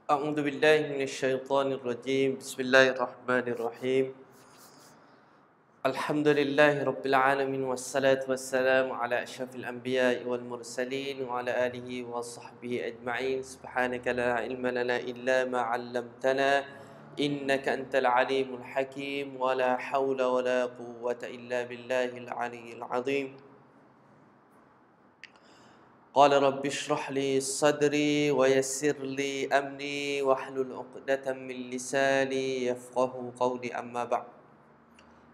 أعوذ بالله من الشيطان الرجيم بسم الله الرحمن الرحيم الحمد لله رب العالمين والصلاة والسلام على أشرف الأنبياء والمرسلين وعلى آله وصحبه أجمعين سبحانك لا علم لنا إلا ما علمتنا إنك أنت العليم الحكيم ولا حول ولا قوة إلا بالله العلي العظيم قال رب اشرح لي صدري ويسر لي أمري واحلل عقدة من لساني يفقه قولي أما بعد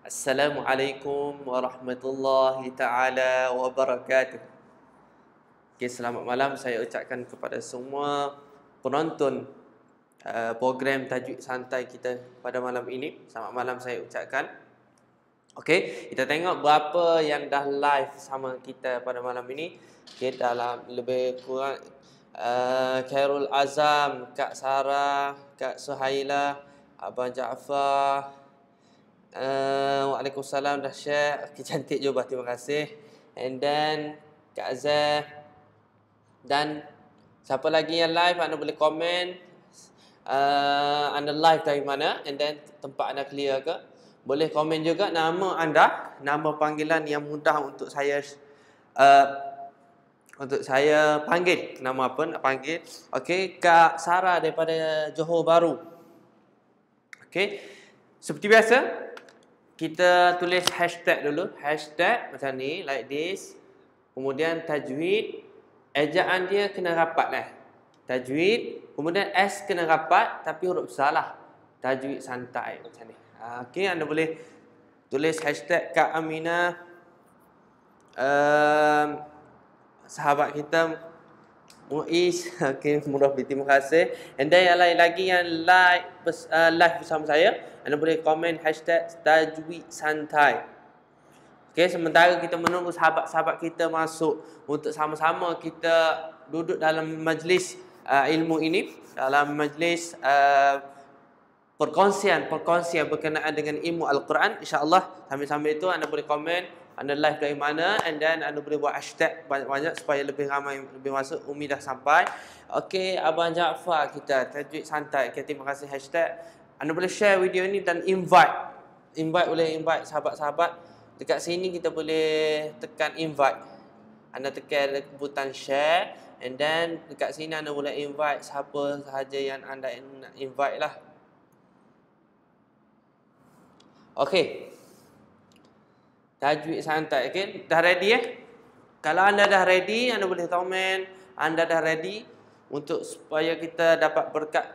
السلام عليكم ورحمة الله تعالى وبركاته. Okay, selamat malam saya ucapkan kepada semua penonton program Tajwid Santai kita pada malam ini. Selamat malam saya ucapkan. Okey, kita tengok berapa yang dah live sama kita pada malam ini. Okey, dalam lebih kurang Khairul Azam, Kak Sarah, Kak Suhaila, Abang Jaafar, Waalaikumsalam dah share. Okay, cantik juga, terima kasih. And then Kak Azhar. Dan siapa lagi yang live, anda boleh komen anda live dari mana, and then tempat anda clear ke. Boleh komen juga nama anda, nama panggilan yang mudah untuk saya panggil. Nama apa nak panggil? Okey, Kak Sarah daripada Johor Bahru. Okey, seperti biasa kita tulis hashtag dulu. Hashtag macam ni, like this. Kemudian tajwid, ejaan dia kena rapat lah. Tajwid, kemudian S kena rapat tapi huruf besar lah. Tajwid santai macam ni. Okey, anda boleh tulis hashtag Kak Aminah, sahabat kita Muiz. Okey, murah, terima kasih. And then yang lain lagi yang live bersama saya, anda boleh komen hashtag Tajwid Santai. Okey, sementara kita menunggu sahabat-sahabat kita masuk untuk sama-sama kita duduk dalam majlis ilmu ini, dalam majlis perkongsian berkenaan dengan ilmu Al-Quran. InsyaAllah sambil-sambil itu anda boleh komen anda live dari mana, and then anda boleh buat hashtag banyak-banyak supaya lebih ramai lebih masuk. Umi dah sampai. Okey, Abang Jaafar kita Tajwid Santai. Okay, terima kasih hashtag. Anda boleh share video ni dan boleh invite sahabat-sahabat. Dekat sini kita boleh tekan invite. Anda tekan butang share, and then dekat sini anda boleh invite siapa sahaja yang anda nak invite lah. Okey, Tajwid Santai. Okay, dah ready Kalau anda dah ready, anda boleh komen anda dah ready untuk supaya kita dapat berkat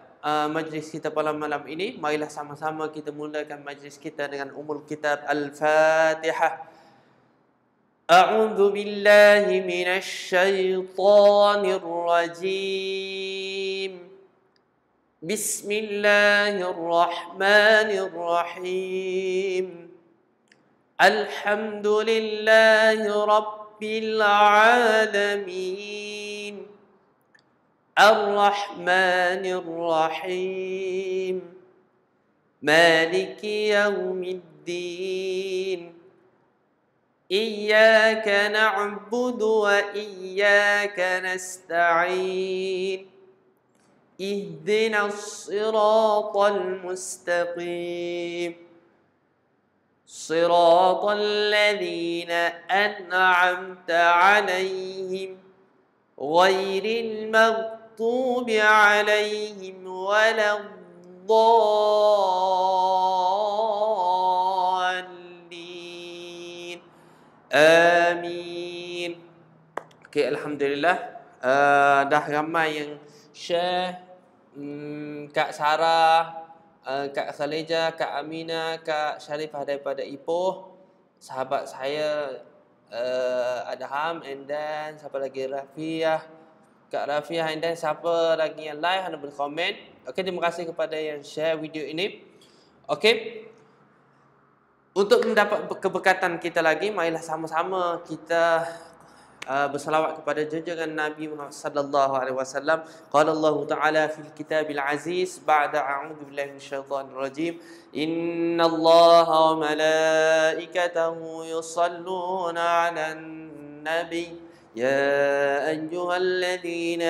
majlis kita pada malam ini. Marilah sama-sama kita mulakan majlis kita dengan Ummul Kitab Al-Fatihah. A'udzu billahi minasy syaithanir rajim. Bismillahirrahmanirrahim. Alhamdulillahi Rabbil Alamin. Ar-Rahmanir Rahim. Maliki Yawmiddin. Iyyaka na'budu wa iyyaka nasta'in. Ihdinas siratal mustaqim. صراط الذين أنعمت عليهم غير المغضوب عليهم ولا الضالين آمين. Okay, Alhamdulillah. Dah ramai yang share. Kak Sarah, Kak Khaleja, Kak Aminah, Kak Sharifah daripada Ipoh, sahabat saya Adham, and then siapa lagi, Rafiah, Kak Rafiah, and then siapa lagi yang live, anda boleh komen. Okey, terima kasih kepada yang share video ini. Okey, untuk mendapat keberkatan kita lagi, marilah sama-sama kita bersalawat kepada junjungan Nabi Muhammad sallallahu alaihi wasallam. Qala Allah Ta'ala fil Kitabil Aziz ba'da a'udzu billahi minasyaitonir rajim. Innallaha wa malaikatahu yusalluna 'alan nabi. يا أيها الذين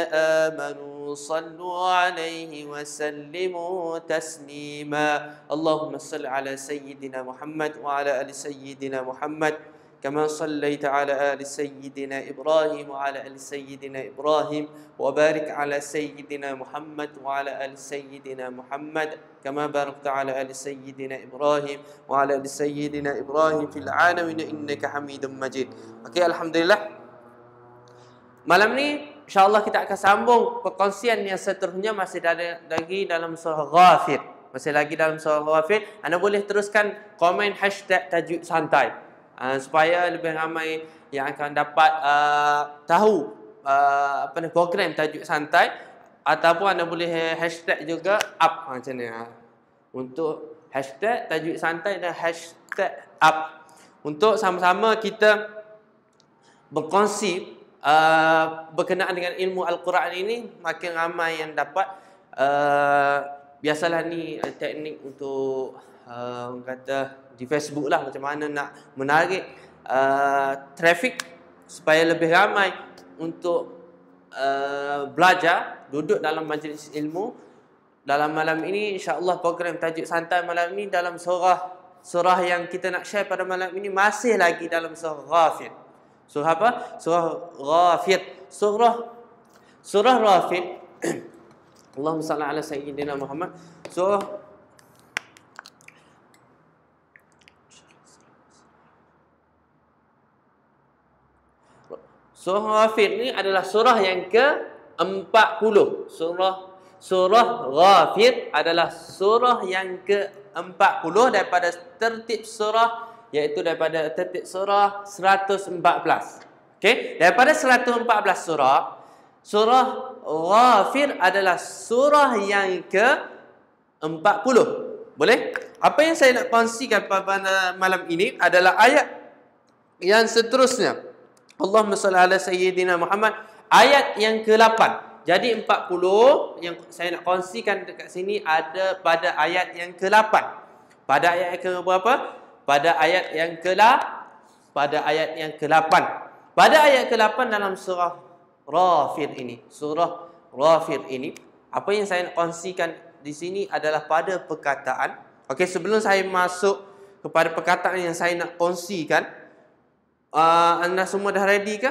آمنوا صلوا عليه وسلموا تسليما اللهم صل على سيدنا محمد وعلى آل سيدنا محمد كما صليت على آل سيدنا إبراهيم وعلى آل سيدنا إبراهيم وبارك على سيدنا محمد وعلى آل سيدنا محمد كما باركت على آل سيدنا إبراهيم وعلى آل سيدنا إبراهيم في العالمين إنك حميد مجيد. Okey, alhamdulillah. Malam ni insya-Allah kita akan sambung perkongsian yang seterusnya masih lagi dalam surah Ghafir. Masih lagi dalam surah Ghafir. Anda boleh teruskan komen hashtag tajuk santai. Supaya lebih ramai yang akan dapat tahu program tajuk santai, ataupun anda boleh hashtag juga up macam ni untuk hashtag tajuk santai dan hashtag up untuk sama-sama kita berkongsi berkenaan dengan ilmu Al-Quran ini. Makin ramai yang dapat, biasalah ni teknik untuk kata di Facebook lah, macam mana nak menarik traffic supaya lebih ramai untuk belajar, duduk dalam majlis ilmu. Dalam malam ini insya-Allah program tajuk santai malam ini dalam surah yang kita nak share pada malam ini masih lagi dalam surah Ghafir. Surah apa? Surah Ghafir. Surah Ghafir. Allahumma salli ala sayyidina Muhammad. Surah Ghafir ni adalah surah yang ke-40. Surah Ghafir adalah surah yang ke-40 daripada tertib surah, iaitu daripada tertib surah 114. Okey, daripada 114 surah Ghafir adalah surah yang ke-40. Boleh? Apa yang saya nak kongsikan pada malam ini adalah ayat yang seterusnya. Allahumma salli ala sayyidina Muhammad, ayat yang ke-8. Jadi 40 yang saya nak kongsikan dekat sini ada pada ayat yang ke-8. Pada ayat yang ke berapa? Pada ayat yang pada ayat yang ke-8. Pada ayat ke-8 dalam surah Ghafir ini. Surah Ghafir ini, apa yang saya nak kongsikan di sini adalah pada perkataan. Okey, sebelum saya masuk kepada perkataan yang saya nak kongsikan, anda semua dah ready ke?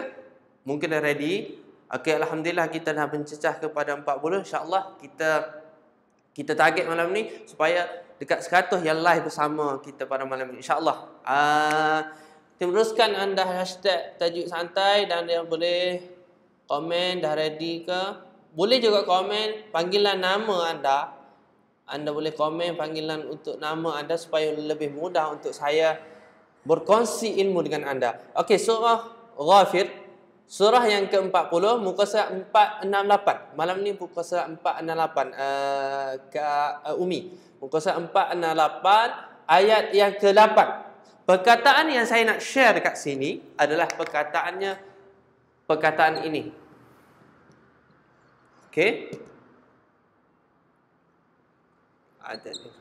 Mungkin dah ready. Okey, alhamdulillah kita dah mencecah kepada 40. InsyaAllah kita target malam ni supaya dekat 100 yang live bersama kita pada malam ni, insyaAllah. Teruskan anda hashtag tajuk santai dan anda boleh komen dah ready ke. Boleh juga komen panggilan nama anda. Anda boleh komen panggilan untuk nama anda supaya lebih mudah untuk saya berkongsi ilmu dengan anda. Okey, surah Ghafir, surah yang ke-40, muka surat 468. Malam ni muka surat 468. Umi, muka surat 468 ayat yang ke-8. Perkataan yang saya nak share dekat sini adalah perkataan ini. Okey. Ada ni.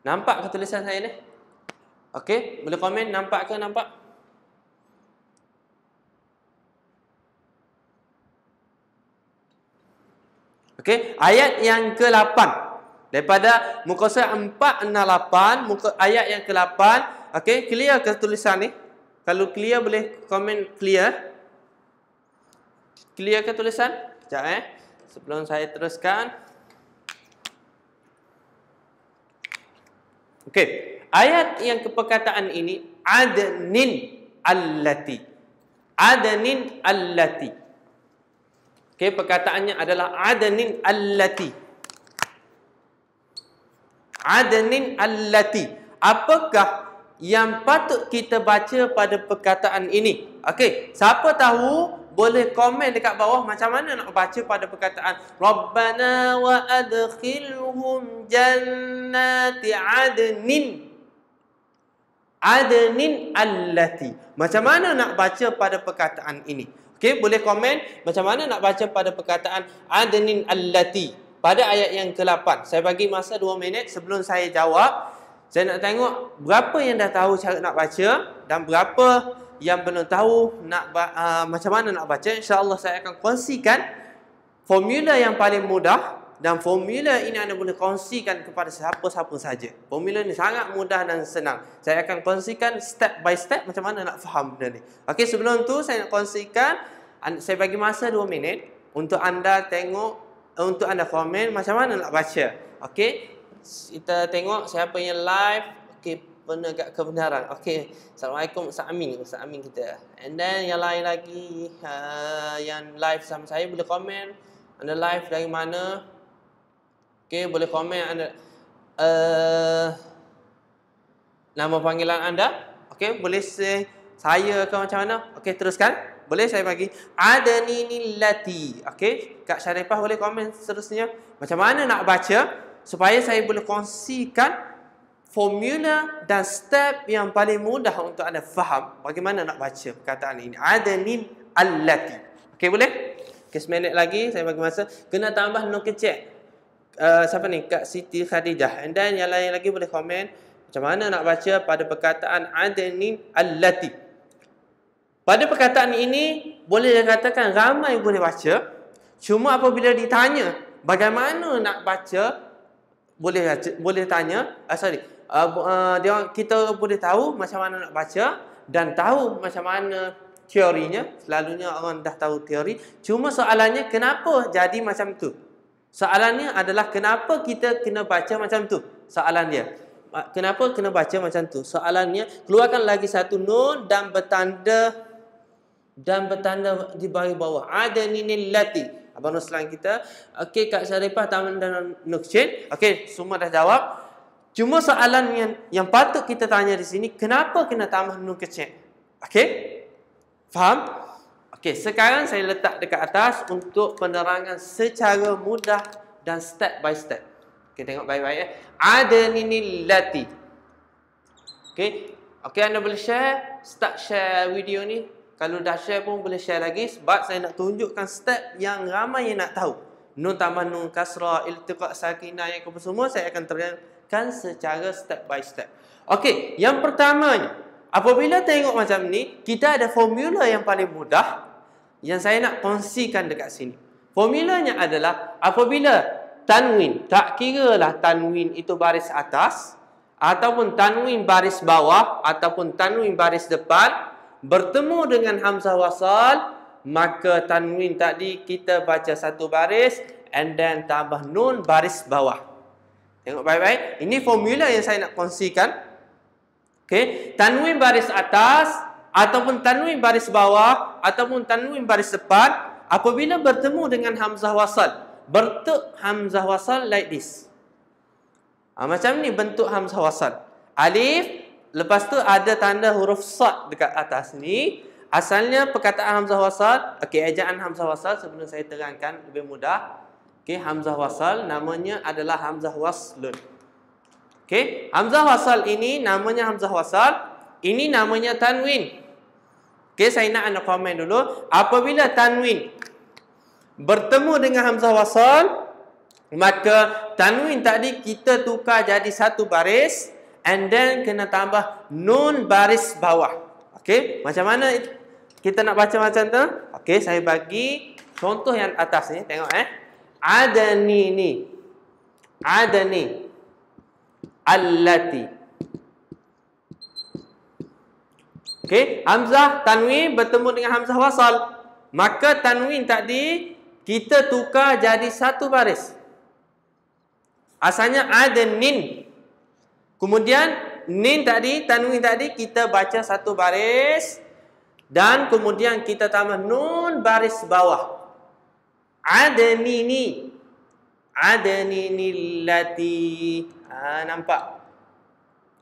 Nampak ke tulisan saya ni? Okey, boleh komen nampak ke? Nampak? Okey, ayat yang ke-8 daripada muka surat 468, ayat yang ke-8. Okey, clear ke tulisan ni? Kalau clear boleh komen clear. Clear ke tulisan? Sekejap sebelum saya teruskan. Okey, ayat yang keperkataan ini adnin allati. Adnin allati. Okey, perkataannya adalah adnin allati. Adnin allati. Apakah yang patut kita baca pada perkataan ini? Okey, siapa tahu boleh komen dekat bawah macam mana nak baca pada perkataan Rabbana wa adkhilhum jannati adnin. Adnin allati. Macam mana nak baca pada perkataan ini? Okey, boleh komen macam mana nak baca pada perkataan adnin allati pada ayat yang ke-8. Saya bagi masa 2 minit sebelum saya jawab. Saya nak tengok berapa yang dah tahu cara nak baca dan berapa yang belum tahu macam mana nak baca, insya-Allah saya akan kongsikan formula yang paling mudah, dan formula ini anda boleh kongsikan kepada siapa-siapa saja. Formula ini sangat mudah dan senang. Saya akan kongsikan step by step macam mana nak faham benda ni. Okey, sebelum tu saya nak kongsikan, saya bagi masa 2 minit untuk anda tengok, untuk anda komen macam mana nak baca. Okey, kita tengok siapa yang live. Okey, penegak kebenaran. Okey, Assalamualaikum Ustaz Amin kita. And then yang lain lagi yang live sama saya boleh komen. Anda live dari mana? Okey, boleh komen anda nama panggilan anda. Okey, boleh say saya ke macam mana? Okey, teruskan. Boleh saya bagi Adani Lati. Okey, Kak Syarifah boleh komen seterusnya macam mana nak baca supaya saya boleh kongsikan formula dan step yang paling mudah untuk anda faham bagaimana nak baca perkataan ini. Adani Allati. Okey, boleh? Okey, 1 minit lagi saya bagi masa. Kena tambah nun kecil. Siapa ni? Kak Siti Khadijah. And then yang lain lagi boleh komen macam mana nak baca pada perkataan Adani Allati. Pada perkataan ini boleh dikatakan ramai boleh baca. Cuma apabila ditanya bagaimana nak baca, boleh tanya, kita boleh tahu macam mana nak baca dan tahu macam mana teorinya. Selalunya orang dah tahu teori. Cuma soalannya kenapa jadi macam tu? Soalannya adalah kenapa kita kena baca macam tu? Soalan dia. Kenapa kena baca macam tu? Soalannya, keluarkan lagi satu nun dan bertanda di bahagian bawah. Adani Lati. Abang Ruslan kita. Okey, Kak Syarifah Taman dan Nuksin. Okey, semua dah jawab. Cuma soalan yang patut kita tanya di sini, kenapa kena tambah nun kecil? Okey? Faham? Okey, sekarang saya letak dekat atas untuk penerangan secara mudah dan step by step. Okey, tengok baik-baik ya. Adani Lati. Okey. Okey, anda boleh start share video ni. Kalau dah share pun boleh share lagi sebab saya nak tunjukkan step yang ramai yang nak tahu. Nun tambah nun kasrah, iltiqa sakinah yang semua saya akan terangkan secara step by step. Okey, yang pertamanya, apabila tengok macam ni, kita ada formula yang paling mudah yang saya nak kongsikan dekat sini. Formulanya adalah apabila tanwin, tak kira lah tanwin itu baris atas ataupun tanwin baris bawah ataupun tanwin baris depan bertemu dengan hamzah wasal, maka tanwin tadi kita baca satu baris and then tambah nun baris bawah. Tengok baik-baik. Ini formula yang saya nak kongsikan. Okey, tanwin baris atas ataupun tanwin baris bawah ataupun tanwin baris depan apabila bertemu dengan hamzah wasal, bentuk hamzah wasal like this. Macam ni bentuk hamzah wasal. Alif, lepas tu ada tanda huruf sad dekat atas ni. Asalnya perkataan hamzah wasal, okey, ejaan hamzah wasal sebelum saya terangkan lebih mudah. Okey, hamzah wasal namanya adalah hamzah waslun. Okey, hamzah wasal ini namanya hamzah wasal, ini namanya tanwin. Okey, saya nak anda komen dulu. Apabila tanwin bertemu dengan hamzah wasal, maka tanwin tadi kita tukar jadi satu baris and then kena tambah nun baris bawah. Okey, macam mana kita nak baca macam tu? Okey, saya bagi contoh yang atas ni, tengok Adani Allati. Okey, hamzah tanwin bertemu dengan hamzah wasal. Maka tanwin tadi kita tukar jadi satu baris. Asalnya adanin. Kemudian nin tadi, tanwin tadi kita baca satu baris dan kemudian kita tambah nun baris bawah. Adanini Lati. Nampak?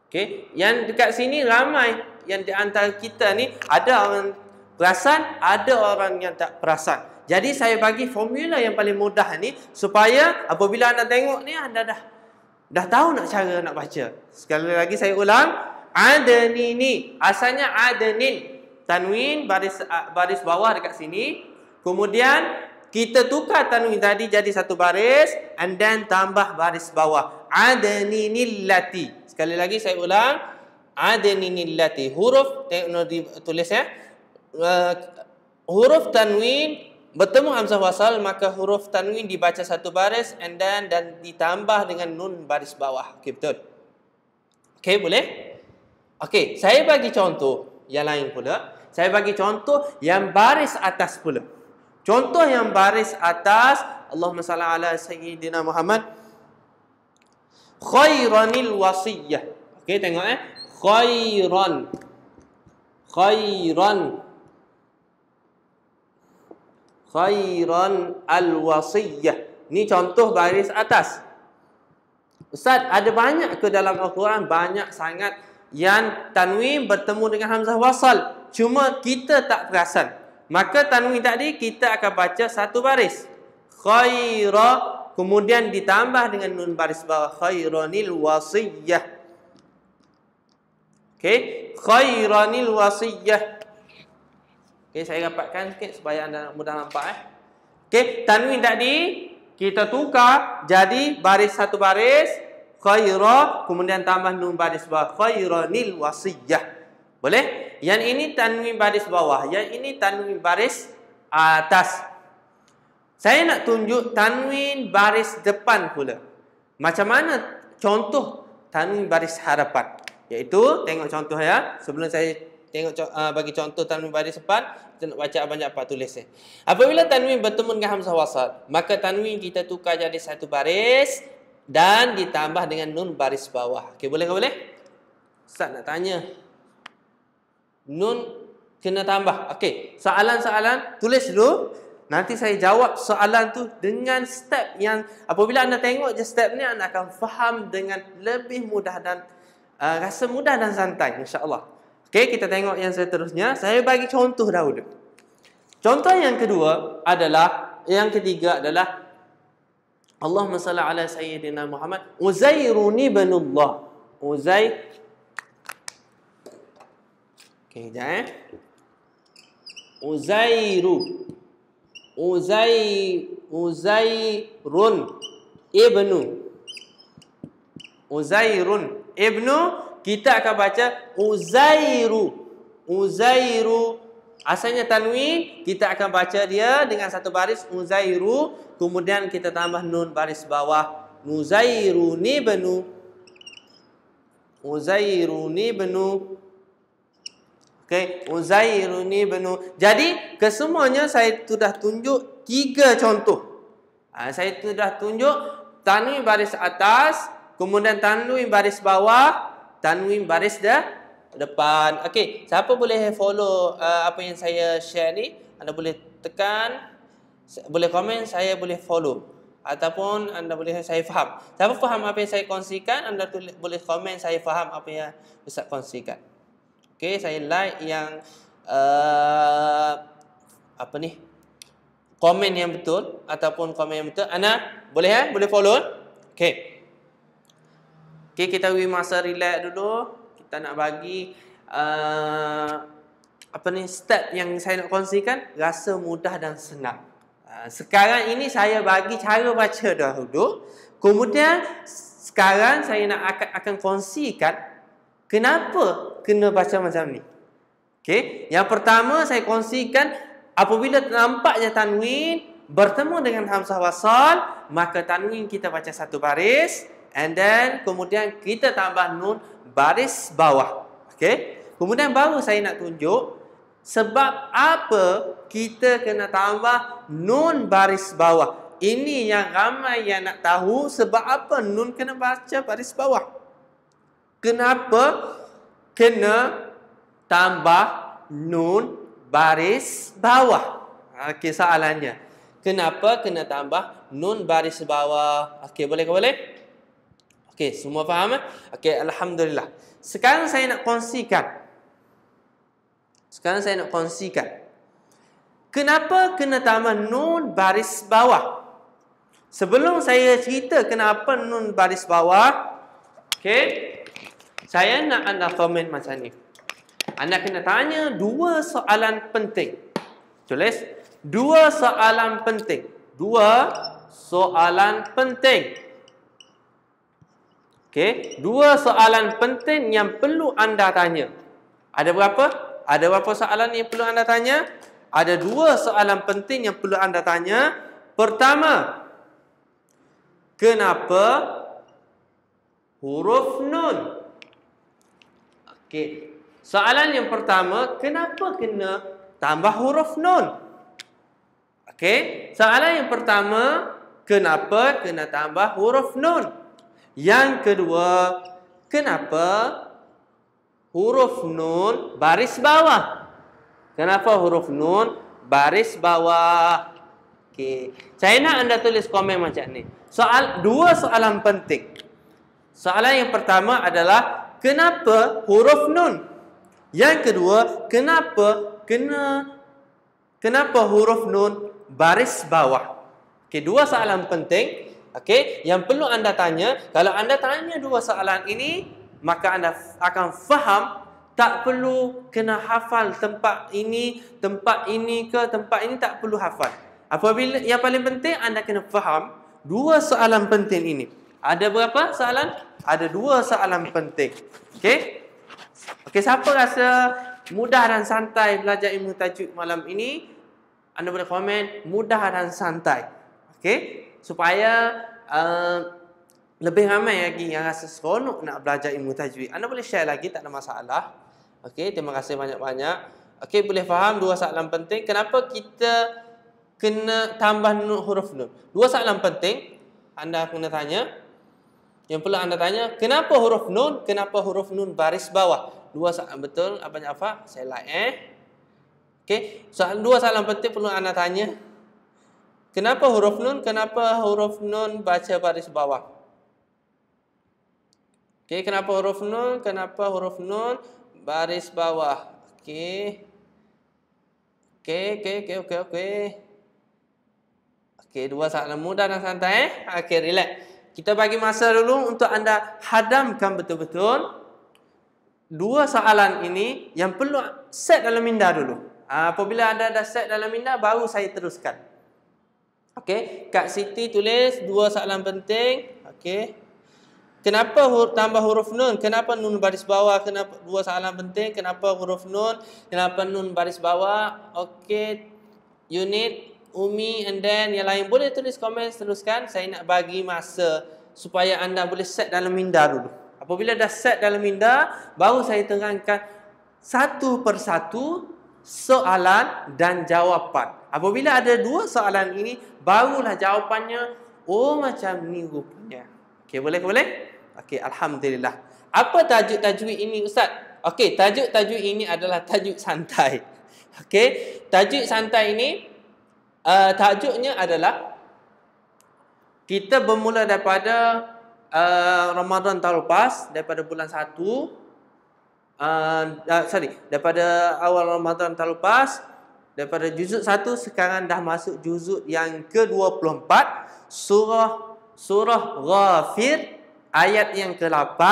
Okey, yang dekat sini ramai yang di antara kita ni ada orang perasan, ada orang yang tak perasan. Jadi saya bagi formula yang paling mudah ni supaya apabila anda tengok ni anda dah tahu nak cara nak baca. Sekali lagi saya ulang, Adanini, asalnya adanin, tanwin baris bawah dekat sini. Kemudian kita tukar tanwin tadi jadi satu baris and then tambah baris bawah. Adanini Lati. Sekali lagi saya ulang, adninillati. Huruf, tengok tulis ya. Huruf tanwin bertemu hamzah wasal, maka huruf tanwin dibaca satu baris and then dan ditambah dengan nun baris bawah. Okey, betul. Okey, boleh? Okey, saya bagi contoh yang lain pula. Saya bagi contoh yang baris atas pula. Contoh yang baris atas, Allahumma salli ala sayyidina Muhammad. Khairanil wasiyah. Okey, tengok Khairan. Khairan al-wasiyah. Ni contoh baris atas. Ustaz, ada banyak ke dalam Al-Quran? Banyak sangat yang tanwin bertemu dengan hamzah wasal. Cuma kita tak perasan. Maka tanwin tadi kita akan baca satu baris. Khaira, kemudian ditambah dengan nun baris bawah. Khairanil wasiyah. Okey, khairanil wasiyah. Okey, saya rapatkan sikit supaya anda mudah nampak. Okey, tanwin tadi kita tukar jadi baris satu baris, khaira, kemudian tambah nun baris bawah, khairanil wasiyah. Boleh? Yang ini tanwin baris bawah, yang ini tanwin baris atas. Saya nak tunjuk tanwin baris depan pula. Macam mana contoh tanwin baris hadapan? Iaitu, tengok contoh ya. Sebelum saya tengok bagi contoh tanwin baris depan, kita nak baca abang Jaafar tulis. Apabila tanwin bertemu dengan hamzah wasal, maka tanwin kita tukar jadi satu baris dan ditambah dengan nun baris bawah. Okey, boleh ke boleh? Ustaz nak tanya. Nun kena tambah. Okey, soalan-soalan tulis dulu. Nanti saya jawab soalan tu dengan step yang apabila anda tengok je step ni, anda akan faham dengan lebih mudah dan rasa mudah dan santai, insya-Allah. Okey, kita tengok yang seterusnya. Saya bagi contoh dahulu. Contoh yang kedua adalah, yang ketiga adalah Allahumma salli ala sayyidina Muhammad. Uzairun ibnullah. Okey, jangan. Uzairun ibnu, kita akan baca Uzairu. Asalnya tanwin, kita akan baca dia dengan satu baris Uzairu, kemudian kita tambah nun baris bawah Uzairun ibnu. Okey, Uzairun ibnu. Jadi, kesemuanya saya sudah tunjuk 3 contoh. Saya sudah tunjuk tanwin baris atas, kemudian tanwin baris bawah, tanwin baris depan. Okey, siapa boleh follow apa yang saya share ni? Anda boleh tekan, boleh komen, saya boleh follow. Ataupun anda boleh, saya faham. Siapa faham apa yang saya kongsikan, anda boleh komen, saya faham apa yang Ustaz kongsikan. Okey, saya like yang komen yang betul ataupun komen yang betul. Ana boleh boleh follow. Okey. Okey, kita beri masa relax dulu. Kita nak bagi step yang saya nak kongsikan, rasa mudah dan senang. Sekarang ini saya bagi cara baca dahulu. Kemudian sekarang saya akan kongsikan kenapa kena baca macam ni. Okey, yang pertama saya kongsikan apabila nampaknya tanwin bertemu dengan hamzah wasal, maka tanwin kita baca satu baris and then kemudian kita tambah nun baris bawah. Okey, kemudian baru saya nak tunjuk sebab apa kita kena tambah nun baris bawah. Ini yang ramai yang nak tahu, sebab apa nun kena baca baris bawah. Kenapa kena tambah nun baris bawah? Okey, soalannya. Kenapa kena tambah nun baris bawah? Okey, boleh ke boleh? Okey, semua faham? Okey, alhamdulillah. Sekarang saya nak kongsikan. Kenapa kena tambah nun baris bawah? Sebelum saya cerita kenapa nun baris bawah, okey, saya nak anda komen macam ni. Anda kena tanya 2 soalan penting. Tulis 2 soalan penting. 2 soalan penting. Okey, dua soalan penting yang perlu anda tanya. Ada berapa? Ada berapa soalan yang perlu anda tanya? Ada dua soalan penting yang perlu anda tanya. Pertama, kenapa huruf nun? Okey. Soalan yang pertama, kenapa kena tambah huruf nun? Okey. Soalan yang pertama, kenapa kena tambah huruf nun? Yang kedua, kenapa huruf nun baris bawah? Kenapa huruf nun baris bawah? Okey. Saya nak anda tulis komen macam ni. Dua soalan penting. Soalan yang pertama adalah kenapa huruf nun? Yang kedua, kenapa huruf nun baris bawah? Okey, dua soalan penting. Okey, yang perlu anda tanya, kalau anda tanya dua soalan ini, maka anda akan faham, tak perlu kena hafal tempat ini ke tempat ini, tak perlu hafal. Apabila yang paling penting anda kena faham dua soalan penting ini. Ada berapa soalan? Ada dua soalan penting. Okey? Okey, siapa rasa mudah dan santai belajar ilmu tajwid malam ini? Anda boleh komen mudah dan santai. Okey? Supaya lebih ramai lagi yang rasa seronok nak belajar ilmu tajwid. Anda boleh share lagi, tak ada masalah. Okey, terima kasih banyak-banyak. Okey, boleh faham dua soalan penting. Kenapa kita kena tambah huruf nun? Dua soalan penting anda kena tanya. Yang perlu anda tanya, kenapa huruf nun? Kenapa huruf nun baris bawah? Dua soalan betul. Abang Jaafar, saya like Okey, dua soalan penting perlu anda tanya. Kenapa huruf nun? Kenapa huruf nun baca baris bawah? Okey, kenapa huruf nun? Kenapa huruf nun baris bawah? Okey. Okey, dua soalan mudah dan santai. Okey, relax. Kita bagi masa dulu untuk anda hadamkan betul-betul dua soalan ini yang perlu set dalam minda dulu. Apabila anda dah set dalam minda, baru saya teruskan. Okey, Kak Siti tulis dua soalan penting. Okey. Kenapa tambah huruf nun? Kenapa nun baris bawah? Kenapa dua soalan penting? Kenapa huruf nun? Kenapa nun baris bawah? Okey. Unit Umi and then yang lain boleh tulis komen teruskan. Saya nak bagi masa supaya anda boleh set dalam minda dulu. Apabila dah set dalam minda, baru saya terangkan satu persatu soalan dan jawapan. Apabila ada dua soalan ini, barulah jawapannya, oh macam ni rupanya. Okey, boleh? Okey, alhamdulillah. Apa tajuk tajwid ini, Ustaz? Okey, tajuk tajwid ini adalah tajuk santai. Okey, tajuk santai ini tajuknya adalah kita bermula daripada Ramadan tahun lepas, daripada bulan 1 daripada awal Ramadan tahun lepas, daripada juzuk 1 sekarang dah masuk juzuk yang ke-24, surah Ghafir ayat yang ke-8,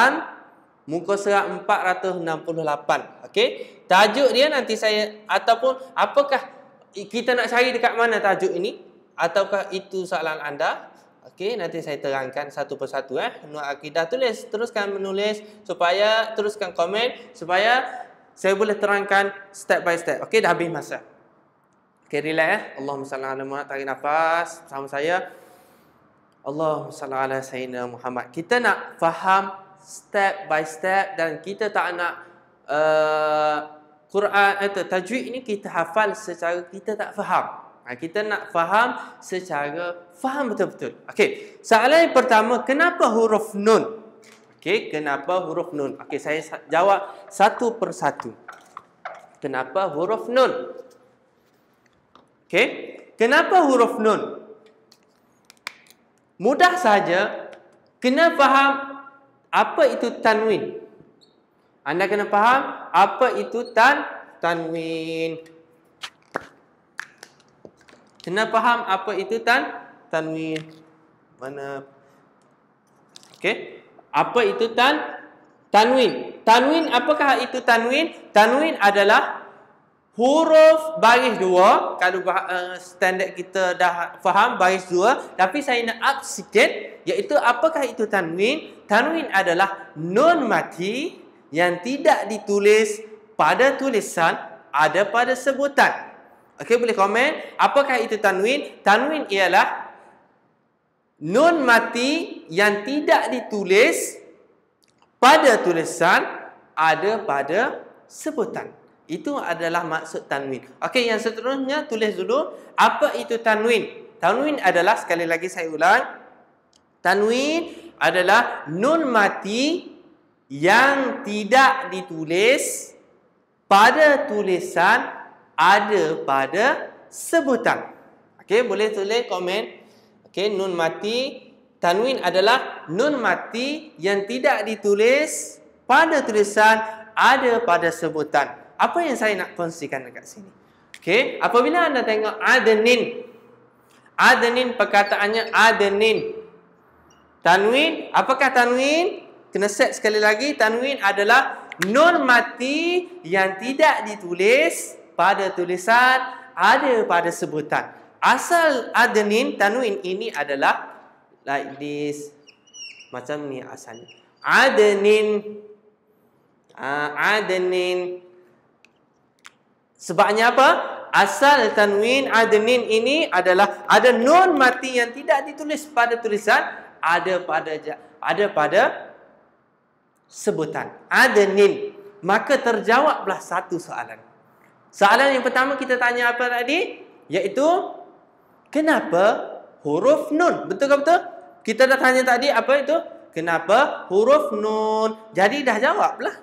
muka surat 468. Okey, tajuk dia nanti saya, ataupun apakah kita nak cari dekat mana tajuk ini, ataukah itu soalan anda? Okey, nanti saya terangkan satu persatu. Nur Akidah teruskan menulis, supaya teruskan komen supaya saya boleh terangkan step by step. Okey, dah habis masa. Okey, relax Allahumma salli ala Muhammad. Tarik nafas sama saya. Allahumma salli ala Sayyidina Muhammad. Kita nak faham step by step dan kita tak nak Quran atau tajwid ini kita hafal secara kita tak faham. Kita nak faham secara faham betul-betul. Okey, soalan yang pertama, kenapa huruf nun? Okey, kenapa huruf nun? Okey, saya jawab satu persatu. Kenapa huruf nun? Okey, kenapa huruf nun? Mudah saja, kena faham apa itu tanwin. Anda kena faham apa itu tanwin. Kena faham apa itu tanwin. Mana? Okey. Apa itu tanwin? Tanwin, apakah itu tanwin? Tanwin adalah huruf baris 2. Kalau standard kita dah faham baris 2, tapi saya nak up sikit, iaitu apakah itu tanwin? Tanwin adalah nun mati yang tidak ditulis pada tulisan, ada pada sebutan. Okey, boleh komen apakah itu tanwin? Tanwin ialah nun mati yang tidak ditulis pada tulisan, ada pada sebutan. Itu adalah maksud tanwin. Okey, yang seterusnya tulis dulu. Apa itu tanwin? Tanwin adalah, sekali lagi saya ulang, tanwin adalah nun mati yang tidak ditulis pada tulisan, ada pada sebutan. Okey, boleh tulis komen. Okey, nun mati, tanwin adalah nun mati yang tidak ditulis pada tulisan, ada pada sebutan. Apa yang saya nak kongsikan dekat sini? Okey, apabila anda tengok adenin, adenin perkataannya adenin. Tanwin, apakah tanwin? Kena set sekali lagi, tanwin adalah nun mati yang tidak ditulis pada tulisan, ada pada sebutan. Asal adenin, tanwin ini adalah like this. Macam ni asalnya. Adenin. Adenin. Sebabnya apa? Asal tanwin adenin ini adalah ada nun mati yang tidak ditulis pada tulisan, ada pada sebutan. Adenin. Maka terjawablah satu soalan. Soalan yang pertama kita tanya apa tadi? Iaitu kenapa huruf nun? Betul ke betul? Kita dah tanya tadi apa itu? Kenapa huruf nun? Jadi dah jawablah.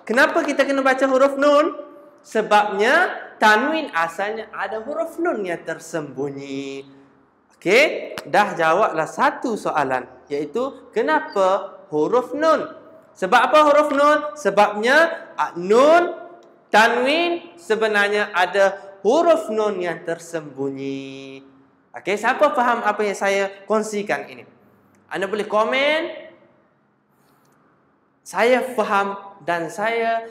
Kenapa kita kena baca huruf nun? Sebabnya tanwin asalnya ada huruf nun yang tersembunyi. Okey, dah jawablah satu soalan, iaitu kenapa huruf nun? Sebab apa huruf nun? Sebabnya nun tanwin sebenarnya ada huruf nun yang tersembunyi. Okey, siapa faham apa yang saya kongsikan ini? Anda boleh komen. Saya faham dan saya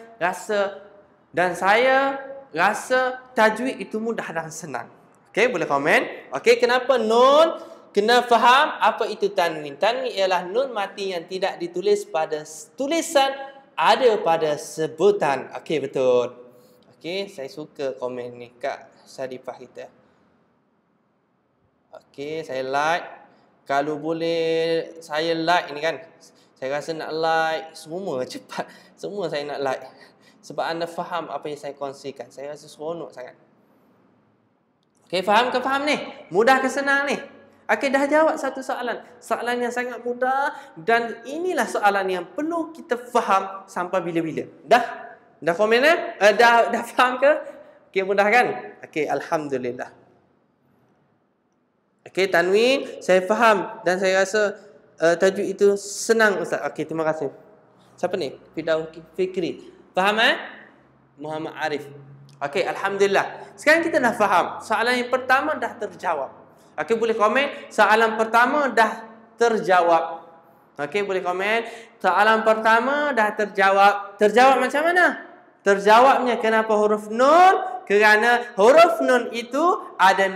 rasa tajwid itu mudah dan senang. Okey, boleh komen. Okey, kenapa nun? Kena faham apa itu tanwin. Tanwin ialah nun mati yang tidak ditulis pada tulisan, ada pada sebutan. Okey, betul. Okey, saya suka komen ni Kak Syarifah kita. Okey, saya like. Kalau boleh saya like ni kan. Saya rasa nak like semua cepat. Semua saya nak like. Sebab anda faham apa yang saya kongsikan. Saya rasa seronok sangat. Okey, faham ke faham ni? Mudah ke senang ni? Okey, dah jawab satu soalan. Soalan yang sangat mudah, dan inilah soalan yang perlu kita faham sampai bila-bila. Dah komen dah faham ke? Okey, mudah kan? Okey, alhamdulillah. Okey, tanwin saya faham dan saya rasa tajwid itu senang Ustaz. Okey, terima kasih. Siapa ni? Fidaw Fikri. Faham Muhammad Arif. Okey, alhamdulillah. Sekarang kita dah faham. Soalan yang pertama dah terjawab. Okey, boleh komen. Soalan pertama dah terjawab. Okey, boleh komen. Soalan pertama dah terjawab. Terjawab macam mana? Terjawabnya kenapa huruf nun? Kerana huruf nun itu ada,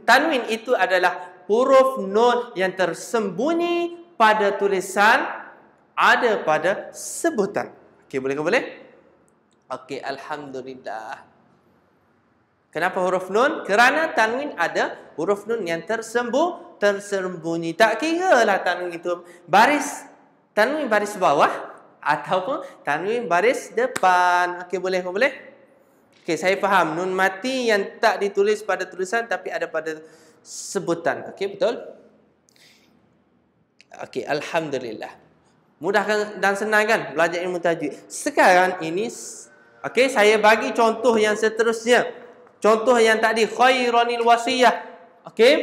tanwin itu adalah huruf nun yang tersembunyi pada tulisan, ada pada sebutan. Okey, boleh ke boleh? Okey, alhamdulillah. Kenapa huruf nun? Kerana tanwin ada huruf nun yang tersembunyi. Tak kira lah tanwin itu tanwin baris bawah ataupun tanwin baris depan. Okey, boleh ke boleh? Okey, saya faham. Nun mati yang tak ditulis pada tulisan tapi ada pada sebutan. Okey, betul? Okey, alhamdulillah. Mudah dan senang kan belajar ilmu tajwid. Sekarang ini, okey, saya bagi contoh yang seterusnya. Contoh yang tadi, khairanil wasiyah. Okey,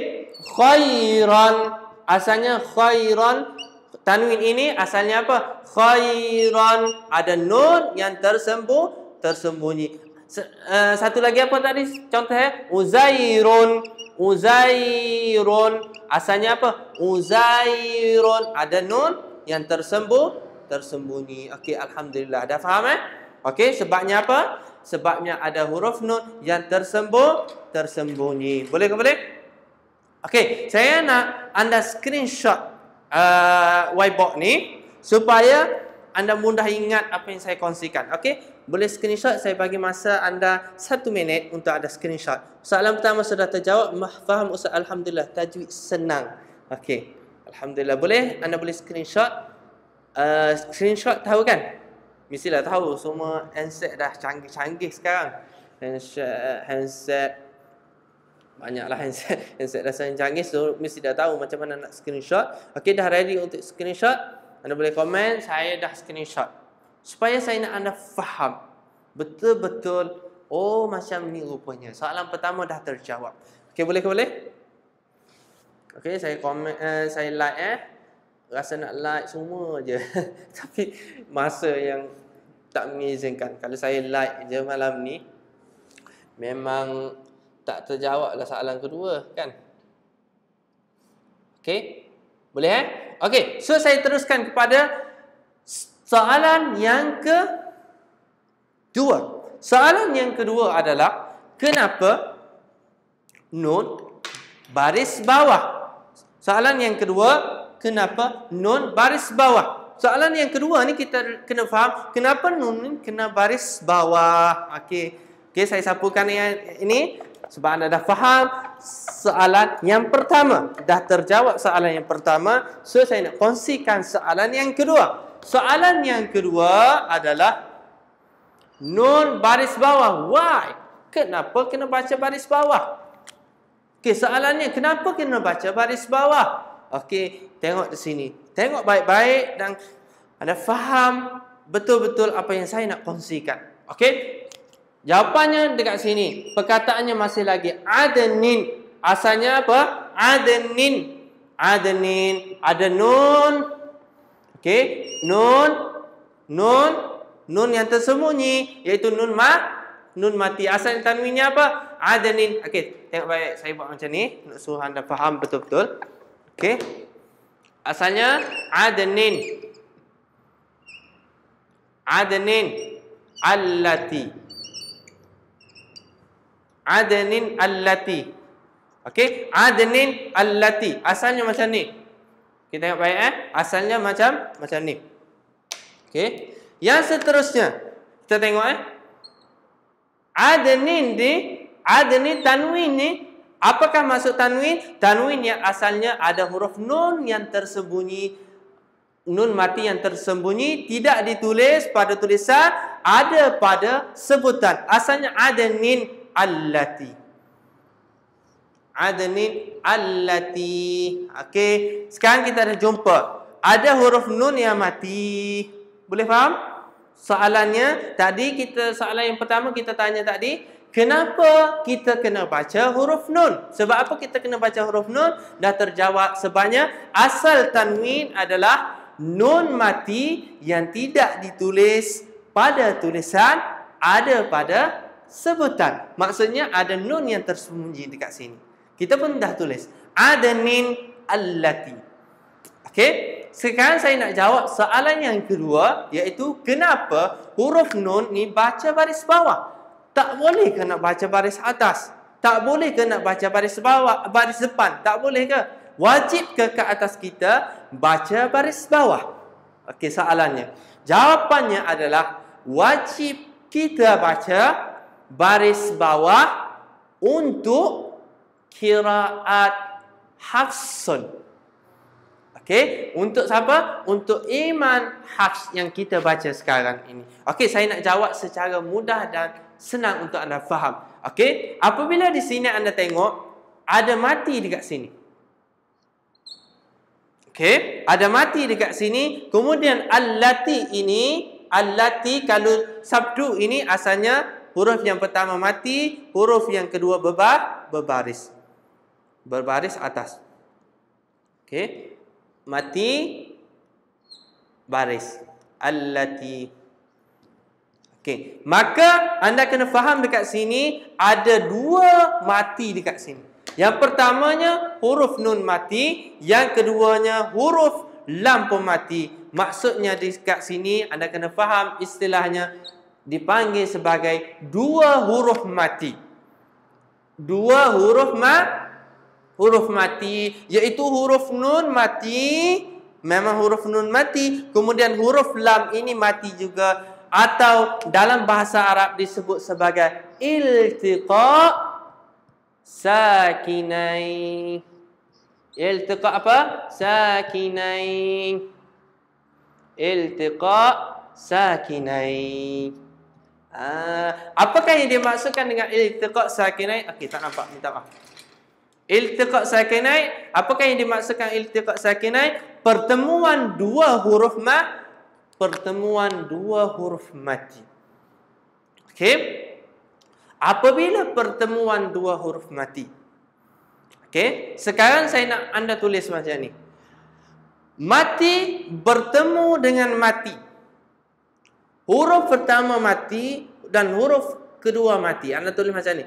khairan. Asalnya khairan. Tanwin ini asalnya apa? Khairan. Ada nun yang tersembunyi. Satu lagi apa tadi contohnya? Uzairun. Uzairun. Asalnya apa? Uzairun. Ada nun yang tersembunyi. Okey, alhamdulillah. Dah faham Okey, sebabnya apa? Sebabnya ada huruf nun yang tersembunyi. Boleh ke boleh? Okey, saya nak anda screenshot whiteboard ni supaya anda mudah ingat apa yang saya kongsikan. Okey? Boleh screenshot, saya bagi masa anda 1 minit untuk ada screenshot. Soalan pertama sudah terjawab. Faham Ustaz? Alhamdulillah. Tajwid senang. Okey. Alhamdulillah. Boleh? Anda boleh screenshot. Screenshot tahu kan? Mestilah tahu. Semua handset dah canggih-canggih sekarang. Handset. Banyaklah handset. Handset dah sangat canggih. So, mesti dah tahu macam mana nak screenshot. Okey, dah ready untuk screenshot? Anda boleh komen. Saya dah screenshot. Supaya saya nak anda faham. Betul-betul. Oh, macam ni rupanya. Soalan pertama dah terjawab. Okey, boleh ke boleh? Okey, saya komen. Saya like rasa nak like semua je. Tapi masa yang tak mengizinkan. Kalau saya like je malam ni, memang tak terjawab lah soalan kedua kan. Okey, boleh Okey, so saya teruskan kepada soalan yang kedua. Soalan yang kedua adalah kenapa nun baris bawah? Soalan yang kedua, kenapa nun baris bawah? Soalan yang kedua ni kita kena faham kenapa nun ni kena baris bawah. Okey. Okey, saya sapukan ini sebab anda dah faham soalan yang pertama. Dah terjawab soalan yang pertama. So saya nak kongsikan soalan yang kedua. Soalan yang kedua adalah nun baris bawah. Why? Kenapa kena baca baris bawah? Okey, soalannya kenapa kena baca baris bawah? Okey, tengok di sini. Tengok baik-baik dan anda faham betul-betul apa yang saya nak kongsikan. Okey? Jawapannya dekat sini. Perkataannya masih lagi adenin. Asalnya apa? Adenin. Adenin. Ada nun. Okey? Nun yang tersembunyi iaitu nun mati. Asal tanwinnya apa? Adenin. Okey, tengok baik. Saya buat macam ni untuk suruh anda faham betul-betul. Okey. Asalnya adenin. Adenin allati. Adenin allati. Okey, adenin allati. Asalnya macam ni. Kita tengok baik Asalnya macam ni. Okey. Yang seterusnya kita tengok adenin tanwin ni. Apakah maksud tanwin? Tanwin yang asalnya ada huruf nun yang tersembunyi, nun mati yang tersembunyi, tidak ditulis pada tulisan, ada pada sebutan. Asalnya adenin allati. Adenin allati. Okey, sekarang kita dah jumpa ada huruf nun yang mati. Boleh faham? Soalannya tadi soalan yang pertama kita tanya tadi, kenapa kita kena baca huruf nun? Sebab apa kita kena baca huruf nun? Dah terjawab sebabnya asal tanwin adalah nun mati yang tidak ditulis pada tulisan, ada pada sebutan. Maksudnya ada nun yang tersembunyi dekat sini. Kita pun dah tulis adenin allati. Okey? Sekarang saya nak jawab soalan yang kedua, iaitu kenapa huruf nun ni baca baris bawah? Tak boleh ke nak baca baris atas? Tak boleh ke nak baca baris bawah, baris depan? Tak boleh ke? Wajib ke atas kita baca baris bawah? Okey, soalannya. Jawapannya adalah wajib kita baca baris bawah untuk qiraat Hafsun. Okey, untuk siapa? Untuk Iman Hafs yang kita baca sekarang ini. Okey, saya nak jawab secara mudah dan senang untuk anda faham. Okey, apabila di sini anda tengok ada mati dekat sini. Okey, ada mati dekat sini. Kemudian allati ini, allati kalau sabdu ini asalnya huruf yang pertama mati, huruf yang kedua berbaris. Berbaris atas. Okey. Mati baris allati. Okey, maka anda kena faham dekat sini ada dua mati dekat sini. Yang pertamanya huruf nun mati, yang keduanya huruf lam pun mati. Maksudnya dekat sini anda kena faham istilahnya dipanggil sebagai dua huruf mati. Dua huruf mati, iaitu huruf nun mati, memang huruf nun mati, kemudian huruf lam ini mati juga, atau dalam bahasa Arab disebut sebagai iltiqa sakinain. Iltiqa apa? Sakinain. Iltiqa sakinain. Apakah yang dimaksudkan dengan iltiqa sakinain? Okey, tak nampak, minta maaf. Iltiqa sakinain, apakah yang dimaksudkan iltiqa sakinain? Pertemuan dua huruf mati. Okey? Apabila pertemuan dua huruf mati. Okey, sekarang saya nak anda tulis macam ni. Mati bertemu dengan mati. Huruf pertama mati dan huruf kedua mati. Anda tulis macam ni.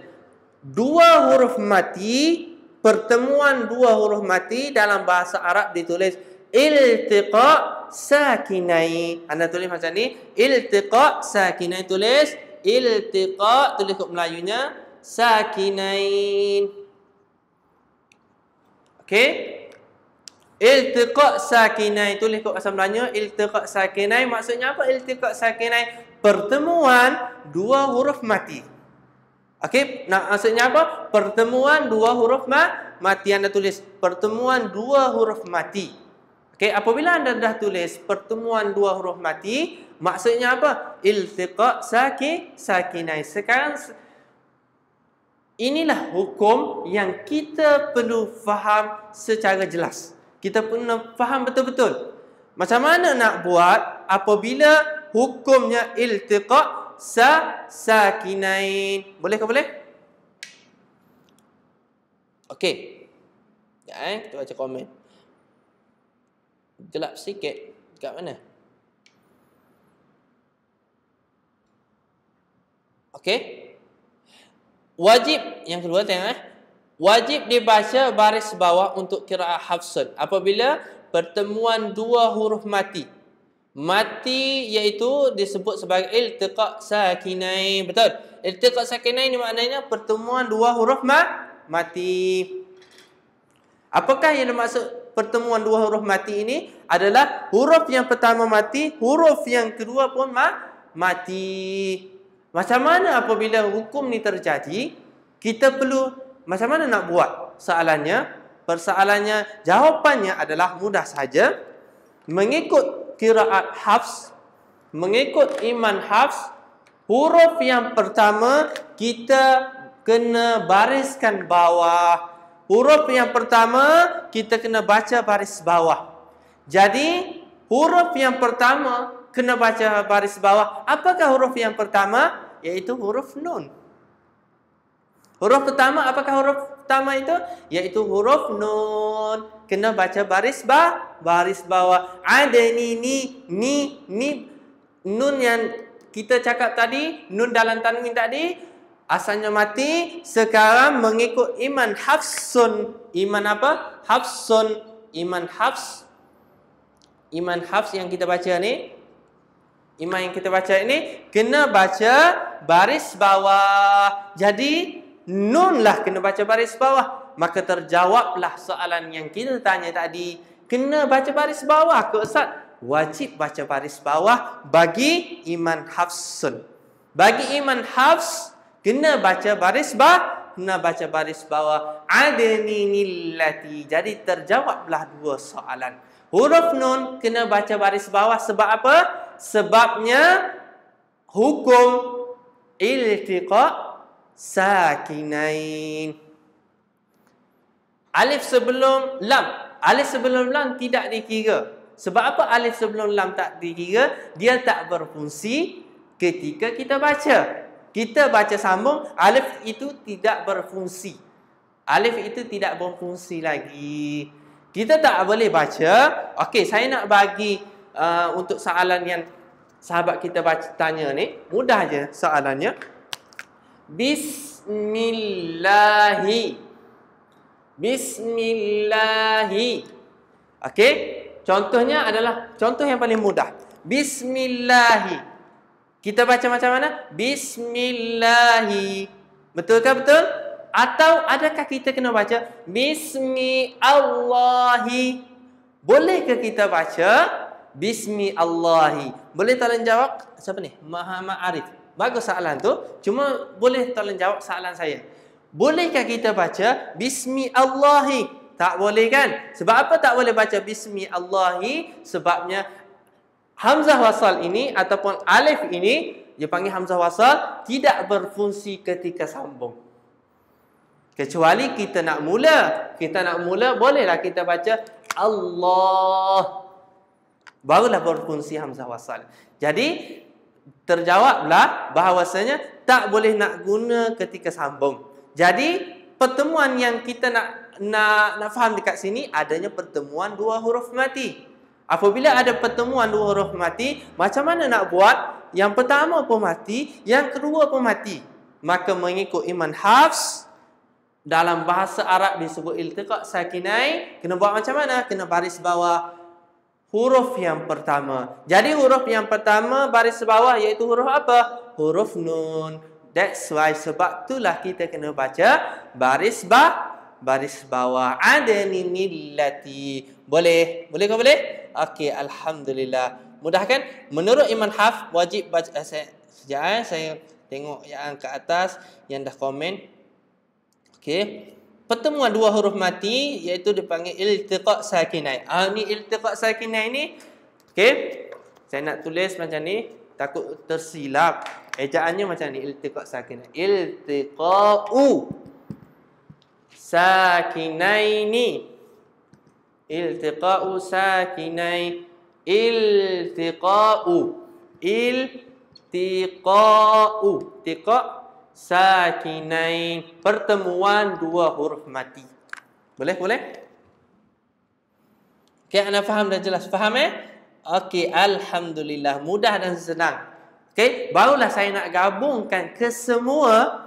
Dua huruf mati, pertemuan dua huruf mati dalam bahasa Arab ditulis iltiqa sakinain. Anda tulis macam ni. Iltiqa sakinain, tulis iltiqa, tulis kod Melayunya sakinain. Okey. Iltiqa sakinain, tulis kod bahasa Melayu. Iltiqa sakinain maksudnya apa? Iltiqa sakinain, pertemuan dua huruf mati. Okey, nah, maksudnya apa? Pertemuan dua huruf mati. Anda tulis pertemuan dua huruf mati. Okey, apabila anda dah tulis pertemuan dua huruf mati, maksudnya apa? Iltiqa sakinain. Sekarang inilah hukum yang kita perlu faham secara jelas. Kita perlu faham betul-betul. Macam mana nak buat apabila hukumnya iltiqa sakinain. Boleh ke boleh? Okey. Ya, kita baca komen. Gelap sikit. Dekat mana? Okey. Wajib, yang kedua tengok wajib dibaca baris bawah untuk qiraah Hafsun apabila pertemuan dua huruf mati. Mati iaitu disebut sebagai iltiqa sakinain. Betul? Iltiqa sakinain ni maknanya pertemuan dua huruf mati. Apakah yang dimaksud pertemuan dua huruf mati ini? Adalah huruf yang pertama mati, huruf yang kedua pun mati. Macam mana apabila hukum ni terjadi? Kita perlu macam mana nak buat? Persoalannya, jawapannya adalah mudah saja. Mengikut qiraat Hafs, mengikut Iman Hafs, huruf yang pertama kita kena bariskan bawah. Huruf yang pertama kita kena baca baris bawah. Jadi, huruf yang pertama kena baca baris bawah. Apakah huruf yang pertama? Iaitu huruf nun. Huruf pertama, apakah huruf pertama itu? Iaitu huruf nun. Kena baca baris bawah. Ada ni. Nun yang kita cakap tadi, nun dalam tanwin tadi, asalnya mati. Sekarang mengikut Iman Hafsun. Iman apa? Hafsun. Iman Hafs yang kita baca ni. Iman yang kita baca ini kena baca baris bawah. Jadi nun lah kena baca baris bawah. Maka terjawablah soalan yang kita tanya tadi. Kena baca baris bawah ke Ustaz? Wajib baca baris bawah bagi Iman Hafsun. Bagi Iman Hafs kena baca baris bawah. Adninillati. Jadi terjawablah dua soalan. Huruf nun kena baca baris bawah sebab apa? Sebabnya hukum iltiqa sakinain. Alif sebelum lam. Alif sebelum lam tidak dikira. Sebab apa alif sebelum lam tak dikira? Dia tak berfungsi ketika kita baca. Kita baca sambung, alif itu tidak berfungsi. Alif itu tidak berfungsi lagi. Kita tak boleh baca. Okey, saya nak bagi untuk soalan yang sahabat kita tanya ni. Mudah je soalannya. Bismillahi. Okey. Contohnya adalah contoh yang paling mudah. Bismillahi. Kita baca macam mana? Bismillahi. Betulkah betul? Atau adakah kita kena baca Bismi Allahi? Bolehkah kita baca Bismi Allahi? Boleh tolong jawab? Siapa ni? Muhammad Arif. Bagus soalan tu. Cuma boleh tolong jawab soalan saya. Bolehkah kita baca Bismi Allahi? Tak boleh kan? Sebab apa tak boleh baca Bismi Allahi? Sebabnya hamzah wasal ini ataupun alif ini, dia panggil hamzah wasal, tidak berfungsi ketika sambung. Kecuali kita nak mula. Kita nak mula, bolehlah kita baca Allah. Barulah berfungsi hamzah wasal. Jadi, terjawablah bahawasanya tak boleh nak guna ketika sambung. Jadi, pertemuan yang kita nak faham dekat sini, adanya pertemuan dua huruf mati. Apabila ada pertemuan dua huruf mati, macam mana nak buat? Yang pertama pun mati, yang kedua pun mati. Maka mengikut Iman Hafs, dalam bahasa Arab disebut iltiqa' sakinai, kena buat macam mana? Kena baris bawah huruf yang pertama. Jadi huruf yang pertama baris bawah iaitu huruf apa? Huruf nun. That's why, sebab itulah kita kena baca baris bawah. Adani millati. Boleh? Boleh ke boleh? Okey, alhamdulillah. Mudah kan? Menurut Iman Hafs wajib baca. Saya tengok yang ke atas yang dah komen. Okey. Pertemuan dua huruf mati iaitu dipanggil iltiqa' sakinai. Ni iltiqa' sakinai ni, okey. Saya nak tulis macam ni, takut tersilap. Ejaannya macam ni, iltiqa' sakinai. Iltiqa'u sakinaini. Iltiqa'u sakinai. Iltiqa'u. Tiqa' sakinain, pertemuan dua huruf mati. Boleh? Boleh? Okey, anda faham dan jelas? Faham Okey, alhamdulillah, mudah dan senang. Okey, barulah saya nak gabungkan ke semua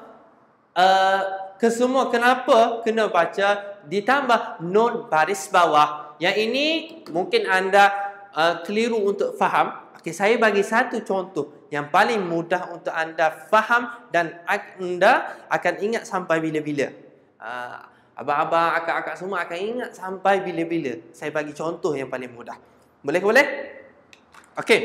kenapa kena baca ditambah nun baris bawah. Yang ini mungkin anda keliru untuk faham. Okey, saya bagi satu contoh yang paling mudah untuk anda faham dan anda akan ingat sampai bila-bila. Abang-abang, akak-akak semua akan ingat sampai bila-bila. Saya bagi contoh yang paling mudah. Boleh ke boleh? Okey.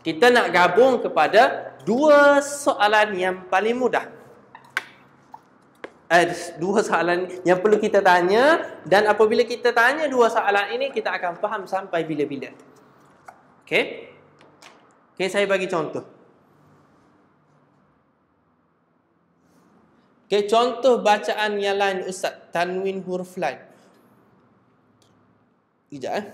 Kita nak gabung kepada dua soalan yang paling mudah. Dua soalan yang perlu kita tanya, dan apabila kita tanya dua soalan ini, kita akan faham sampai bila-bila. Okey? Okey, saya bagi contoh. Okey, contoh bacaan yang lain Ustaz, tanwin huruf lain. Sekejap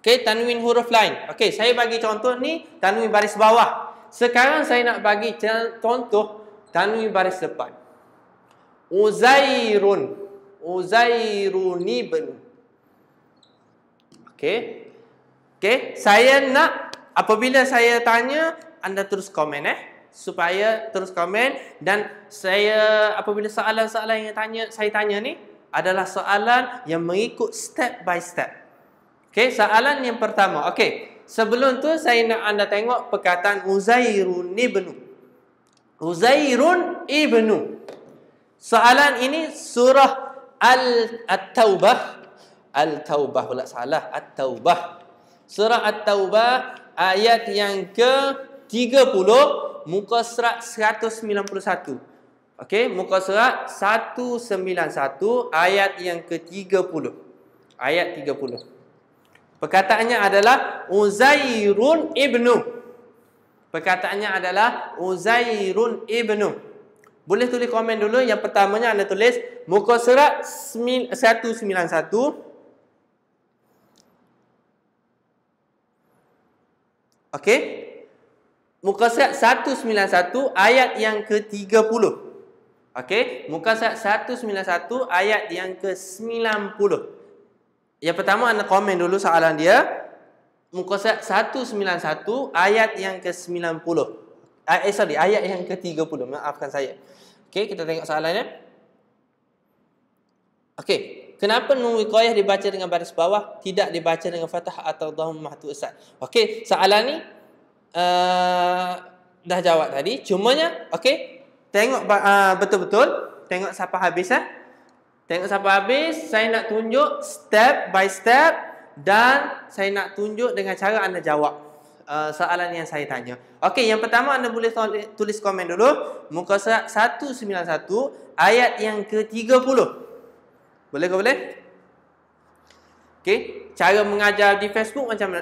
Okey, tanwin huruf lain. Okey, saya bagi contoh ni tanwin baris bawah. Sekarang saya nak bagi contoh tanwin baris depan. Uzairun. Uzairun ibn. Okey. Okey, saya nak apabila saya tanya, anda terus komen supaya terus komen, dan saya apabila soalan-soalan yang saya tanya ni adalah soalan yang mengikut step by step. Okey, soalan yang pertama. Okey, sebelum tu saya nak anda tengok perkataan Uzairun ibnu. Uzairun ibnu. Soalan ini surah At-Taubah pula salah. At-Taubah. Surah At-Taubah ayat yang ke-30, muka surat 191. Okey, muka surat 191 ayat yang ke-30. Ayat 30. Perkataannya adalah Uzairun ibnu. Perkataannya adalah Uzairun ibnu. Boleh tulis komen dulu. Yang pertamanya anda tulis muka surat 191. Okey. Muka surat 191 ayat yang ke-30. Okey, muka surat 191 ayat yang ke-90. Yang pertama anda komen dulu soalan dia. Muka surat 191 ayat yang ke-90. Ayat yang ke-30. Maafkan saya. Okey, kita tengok soalannya. Okey, kenapa nun wiqayah dibaca dengan baris bawah, tidak dibaca dengan fathah atau dhammah tu Ustaz? Okey, soalan ni dah jawab tadi. Cumanya, okey, tengok betul-betul, tengok sampai habis Tengok sampai habis, saya nak tunjuk step by step dan saya nak tunjuk dengan cara anda jawab soalan yang saya tanya. Okey, yang pertama anda boleh tulis komen dulu. Muka surat 191 ayat yang ke-30. Boleh ke boleh? Okey, cara mengajar di Facebook macam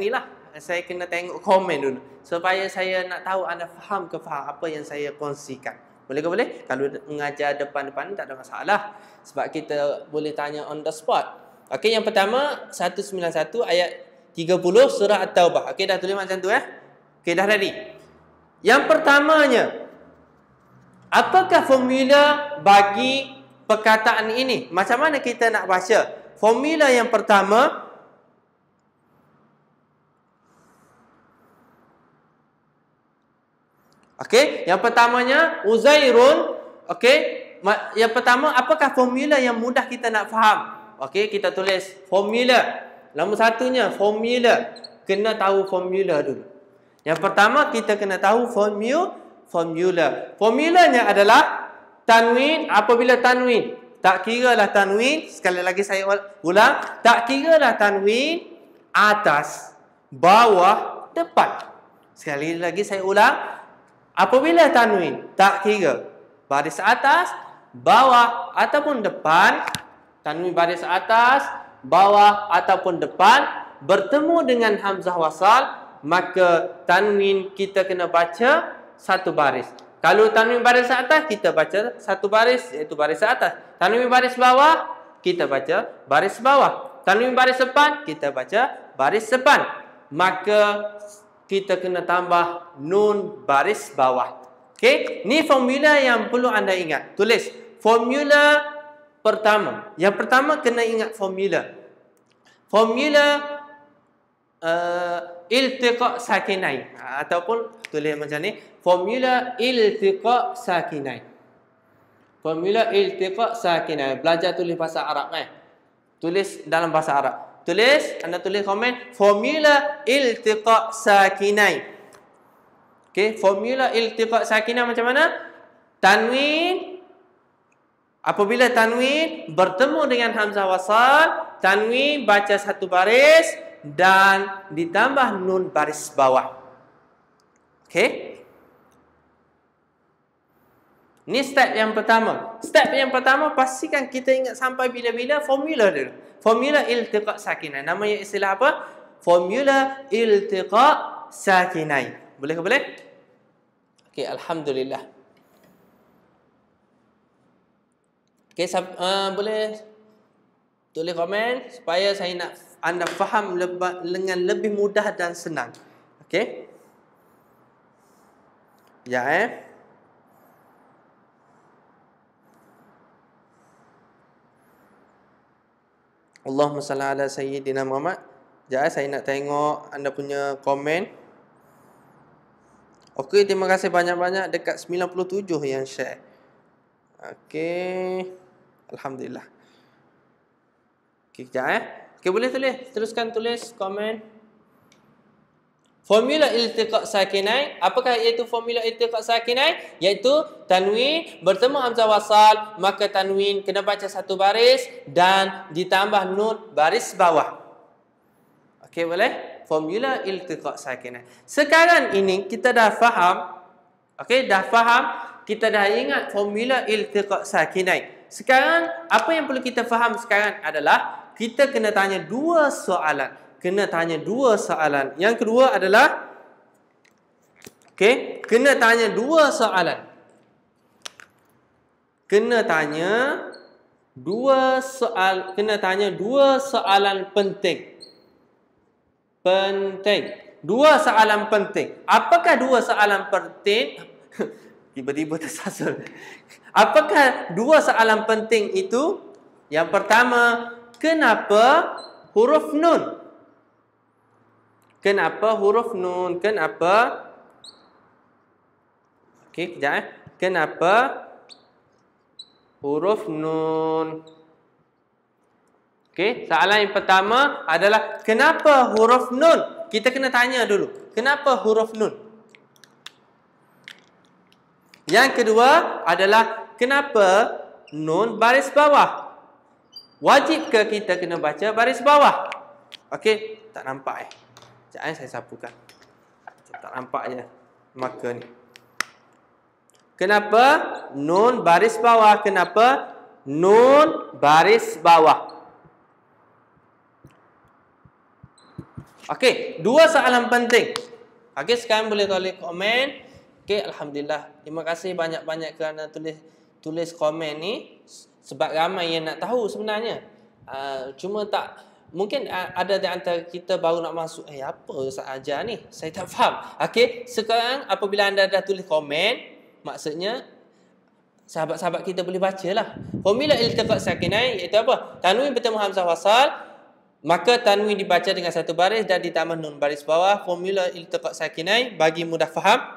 ni lah. Saya kena tengok komen dulu supaya saya nak tahu anda faham ke faham apa yang saya kongsikan. Boleh ke boleh? Kalau mengajar depan-depan tak ada masalah. Sebab kita boleh tanya on the spot. Okey, yang pertama 191 ayat 30 surah At-Taubah. Okey, dah tulis macam tu Okey, dah ready. Yang pertamanya, apakah formula bagi perkataan ini? Macam mana kita nak baca? Formula yang pertama, okey, yang pertamanya Uzairun. Okey, yang pertama, apakah formula yang mudah kita nak faham? Okey, kita tulis formula. Nombor satunya formula. Kena tahu formula dulu. Yang pertama kita kena tahu formula. Formulanya adalah tanwin. Apabila tanwin, tak kiralah tanwin, sekali lagi saya ulang, tak kiralah tanwin atas, bawah, depan. Sekali lagi saya ulang, apabila tanwin tak kira baris atas, bawah ataupun depan, tanwin baris atas, bawah ataupun depan bertemu dengan hamzah wasal, maka tanwin kita kena baca satu baris. Kalau tanwin baris atas, kita baca satu baris, iaitu baris atas. Tanwin baris bawah, kita baca baris bawah. Tanwin baris depan, kita baca baris depan. Maka kita kena tambah nun baris bawah. Okey, ni formula yang perlu anda ingat. Tulis formula pertama. Yang pertama kena ingat formula. Formula iltiqa sakinain, ataupun tulis macam ni, formula iltiqa sakinain. Formula iltiqa sakinain. Belajar tulis bahasa Arab Tulis dalam bahasa Arab. Anda tulis komen formula iltiqa sakinain. Okey, formula iltiqa sakinah macam mana? Tanwin, apabila tanwin bertemu dengan hamzah wasal, tanwin baca satu baris dan ditambah nun baris bawah. Okey? Ni step yang pertama. Step yang pertama, pastikan kita ingat sampai bila-bila formula dulu. Formula iltiqa sakinah. Namanya istilah apa? Formula iltiqa sakinah. Boleh ke boleh? Okey, alhamdulillah. Okey, boleh tulis komen supaya saya nak anda faham dengan lebih mudah dan senang. Okey? Ya, Allahumma salli ala sayyidina Muhammad. Sekejap, saya nak tengok anda punya komen. Okey, terima kasih banyak-banyak. Dekat 97 yang share. Okey. Alhamdulillah. Okey, sekejap Okey, boleh tulis. Teruskan tulis komen. Formula iltiqa sakinain. Apakah iaitu formula iltiqa sakinain? Iaitu tanwin bertemu hamzah wasal, maka tanwin kena baca satu baris dan ditambah nun baris bawah. Okey, boleh? Formula iltiqa sakinain. Sekarang ini kita dah faham. Okey, dah faham. Kita dah ingat formula iltiqa sakinain. Sekarang apa yang perlu kita faham sekarang adalah kita kena tanya dua soalan. Yang kedua adalah, okey, kena tanya dua soalan. Kena tanya dua soalan penting. Dua soalan penting. Apakah dua soalan penting? Tiba-tiba tersasul. Apakah dua soalan penting itu? Yang pertama, kenapa huruf nun? Kenapa huruf nun? Kenapa? Okey, kejap Kenapa huruf nun? Okey, soalan yang pertama adalah kenapa huruf nun? Kita kena tanya dulu. Kenapa huruf nun? Yang kedua adalah kenapa nun baris bawah? Wajib ke kita kena baca baris bawah? Okey, tak nampak Sekejap saya sapukan. Tak nampak je marker ni. Kenapa nun baris bawah? Kenapa nun baris bawah? Okey, dua soalan penting. Okey, sekarang boleh tulis komen. Okey, alhamdulillah. Terima kasih banyak-banyak kerana tulis komen ni sebab ramai yang nak tahu sebenarnya. Cuma tak mungkin ada di antara kita baru nak masuk, apa Ustaz ajar ni? Saya tak faham. Okey, sekarang apabila anda dah tulis komen, maksudnya sahabat-sahabat kita boleh bacalah. Formula iltiqat sakinain iaitu apa? Tanwin bertemu hamzah wasal, maka tanwin dibaca dengan satu baris dan ditambah nun baris bawah. Formula iltiqat sakinain bagi mudah faham.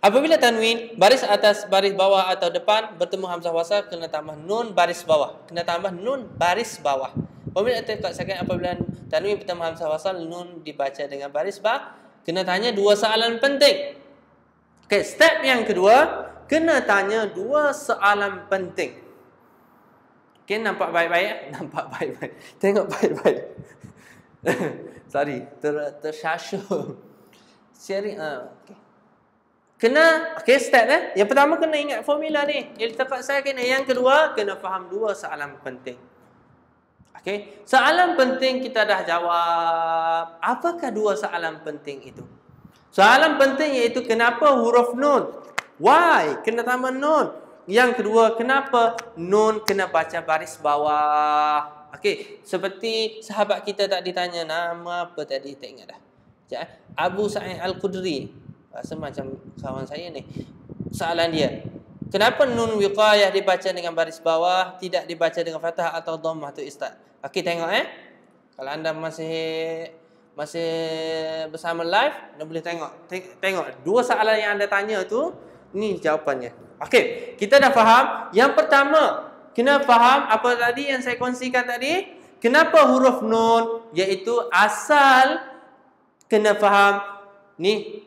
Apabila tanwin baris atas baris bawah atau depan bertemu hamzah wasal, kena tambah nun baris bawah. Kena tambah nun baris bawah. Formula iltiqat sakinain apabila tanwin bertemu hamzah wasal, nun dibaca dengan baris bawah. Kena tanya dua soalan penting. Okey, step yang kedua, kena tanya dua soalan penting. Okey, nampak baik-baik? Nampak baik-baik. Tengok baik-baik. Sorry, tersyasyu. Sharing, okey. Okey, step Yang pertama kena ingat formula ni. Iltiqat sakin. Yang kedua, kena faham dua soalan penting. Okey, soalan penting kita dah jawab. Apakah dua soalan penting itu? Soalan penting iaitu kenapa huruf nun? Why? Kena tambah nun. Yang kedua, kenapa nun kena baca baris bawah? Okey, seperti sahabat kita tak ditanya nama apa tadi, tak ingat dah. Abu Sa'id Al-Khudri. Rasa macam kawan saya ni. Soalan dia, kenapa nun wiqayah dibaca dengan baris bawah, tidak dibaca dengan fathah atau dhammah tu Ustaz? Okey, tengok Kalau anda masih bersama live, anda boleh tengok dua soalan yang anda tanya tu, ni jawapannya. Okey, kita dah faham. Yang pertama, kena faham apa tadi yang saya kongsikan tadi. Kenapa huruf nun? Iaitu asal kena faham ni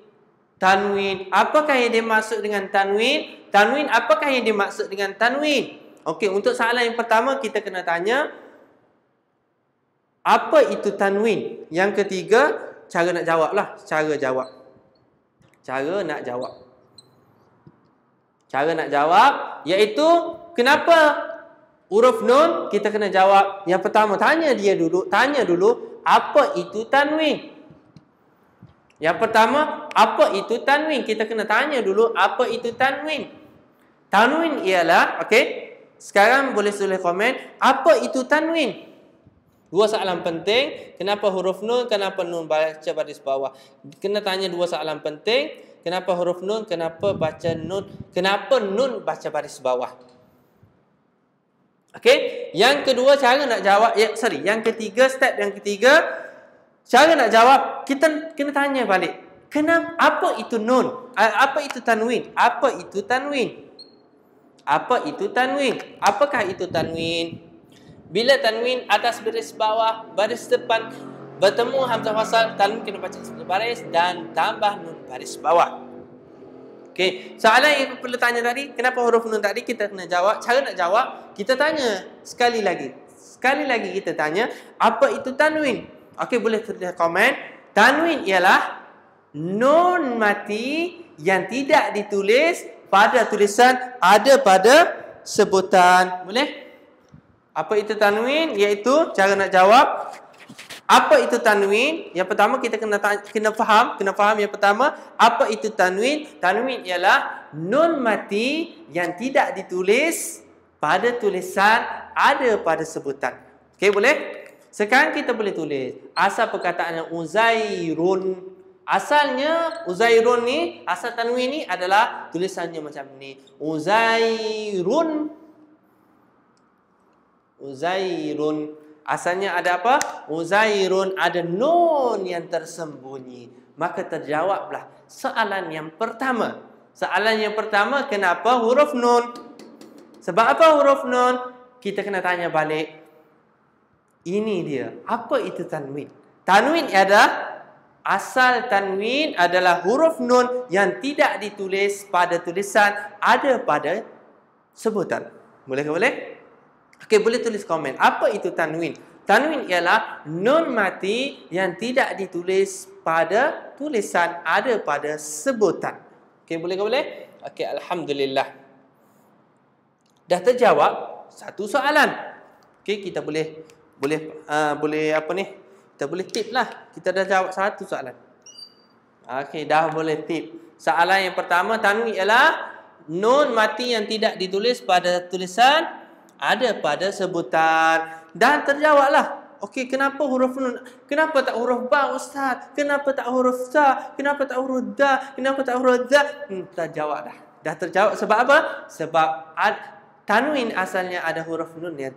tanwin. Apakah yang dimaksud dengan tanwin? Tanwin, apakah yang dimaksud dengan tanwin? Okey, untuk soalan yang pertama kita kena tanya apa itu tanwin? Yang ketiga, cara nak jawab lah. Cara nak jawab iaitu kenapa huruf nun? Kita kena jawab. Yang pertama, tanya dulu apa itu tanwin? Yang pertama, apa itu tanwin? Kita kena tanya dulu apa itu tanwin. Tanwin ialah, okey, sekarang boleh tulis komen, apa itu tanwin? Dua soalan penting. Kenapa huruf nun? Kenapa nun baca baris bawah? Kena tanya dua soalan penting. Kenapa huruf nun? Kenapa baca nun? Kenapa nun baca baris bawah? Okey. Yang kedua, cara nak jawab. Yang ketiga, step yang ketiga, cara nak jawab, kita kena tanya balik. Kenapa? Apa itu nun? Apa itu tanwin? Apa itu tanwin? Apa itu tanwin? Apakah itu tanwin? Bila tanwin atas baris bawah, baris depan bertemu hamzah wasal, tanwin kena baca satu baris dan tambah nun baris bawah. Okey, soalan yang perlu tanya tadi, kenapa huruf nun tadi, kita kena jawab. Cara nak jawab, kita tanya sekali lagi. Sekali lagi kita tanya, apa itu tanwin? Okey, boleh tulis komen. Tanwin ialah nun mati yang tidak ditulis pada tulisan, ada pada sebutan. Boleh? Apa itu tanwin? Iaitu cara nak jawab. Apa itu tanwin? Yang pertama kita kena faham yang pertama, apa itu tanwin? Tanwin ialah nun mati yang tidak ditulis pada tulisan, ada pada sebutan. Okey, boleh? Sekarang kita boleh tulis asal perkataan Uzairun. Asalnya Uzairun ni, asal tanwin ni adalah tulisannya macam ni. Uzairun. Asalnya ada apa? Uzairun, ada nun yang tersembunyi. Maka terjawablah soalan yang pertama. Soalan yang pertama, kenapa huruf nun? Sebab apa huruf nun? Kita kena tanya balik. Ini dia. Apa itu tanwin? Tanwin adalah asal tanwin adalah huruf nun yang tidak ditulis pada tulisan, ada pada sebutan. Boleh? Okey, boleh tulis komen. Apa itu tanwin? Tanwin ialah nun mati yang tidak ditulis pada tulisan, ada pada sebutan. Okey, boleh? Okey, alhamdulillah. Dah terjawab satu soalan. Okey, kita boleh apa ni? Kita boleh tip lah. Kita dah jawab satu soalan. Okey, dah boleh tip. Soalan yang pertama, tanwin ialah nun mati yang tidak ditulis pada tulisan, ada pada sebutan. Dan terjawablah. Okey, kenapa huruf nun? Kenapa tak huruf ba, Ustaz? Kenapa tak huruf sa? Kenapa tak huruf da? Kenapa tak huruf za? Terjawab dah. Dah terjawab sebab apa? Sebab tanwin asalnya ada huruf nun yang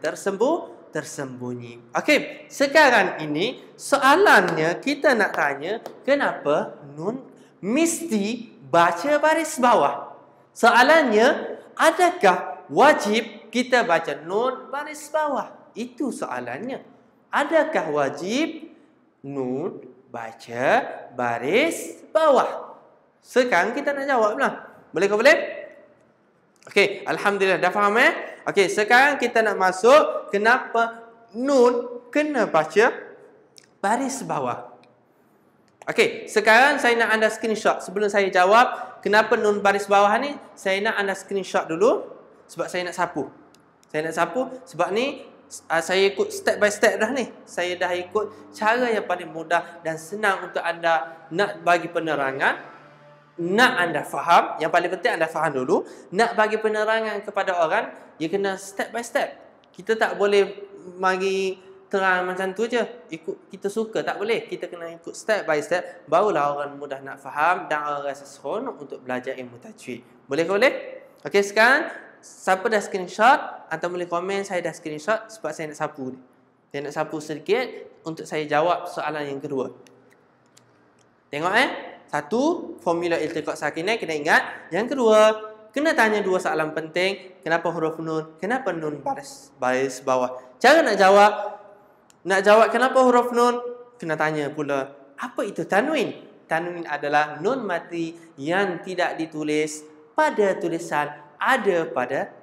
tersembunyi. Okey, sekarang ini soalannya kita nak tanya, kenapa nun mesti baca baris bawah? Soalannya, adakah wajib kita baca nun baris bawah? Itu soalannya. Adakah wajib nun baca baris bawah? Sekarang kita nak jawablah. Boleh? Okey, alhamdulillah dah faham Okey, sekarang kita nak masuk kenapa nun kena baca baris bawah. Okey, sekarang saya nak anda screenshot. Sebelum saya jawab kenapa nun baris bawah ni, saya nak anda screenshot dulu sebab saya nak sapu. Sebab ni saya ikut step by step dah ni. Saya dah ikut cara yang paling mudah dan senang untuk anda nak bagi penerangan, nak anda faham. Yang paling penting anda faham dulu. Nak bagi penerangan kepada orang, dia kena step by step. Kita tak boleh bagi terang macam tu je, ikut kita suka, tak boleh. Kita kena ikut step by step, barulah orang mudah nak faham dan orang rasa seronok untuk belajar ilmu tajwid. Boleh? Okey, sekarang siapa dah screenshot, atau boleh komen saya dah screenshot sebab saya nak sapu ni. Saya nak sapu sedikit untuk saya jawab soalan yang kedua. Tengok satu, formula iltiqat sakinah kena ingat. Yang kedua, kena tanya dua soalan penting. Kenapa huruf nun? Kenapa nun baris bawah? Cara nak jawab kenapa huruf nun, kena tanya pula, apa itu tanwin? Tanwin adalah nun mati yang tidak ditulis pada tulisan, ada pada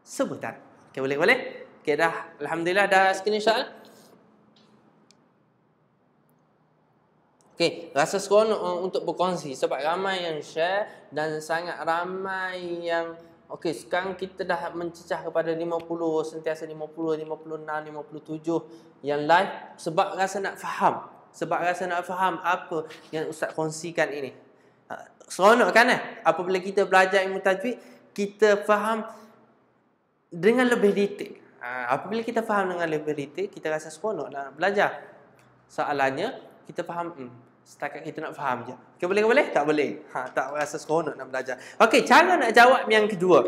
sebutan. Okey, boleh? Okey, dah. Alhamdulillah dah screenshot. Okey, rasa seronok untuk berkongsi sebab ramai yang share dan sangat ramai yang okey, sekarang kita dah mencecah kepada 50, sentiasa 50, 56, 57 yang live sebab rasa nak faham. Apa yang Ustaz kongsikan ini. Seronok kan apabila kita belajar ilmu tajwid, kita faham dengan lebih detail. Apabila kita faham dengan lebih detail, kita rasa seronok nak belajar. Soalannya, kita faham, setakat kita nak faham je. Okay, boleh? Tak boleh. Tak rasa seronok nak belajar. Okey, cara nak jawab yang kedua.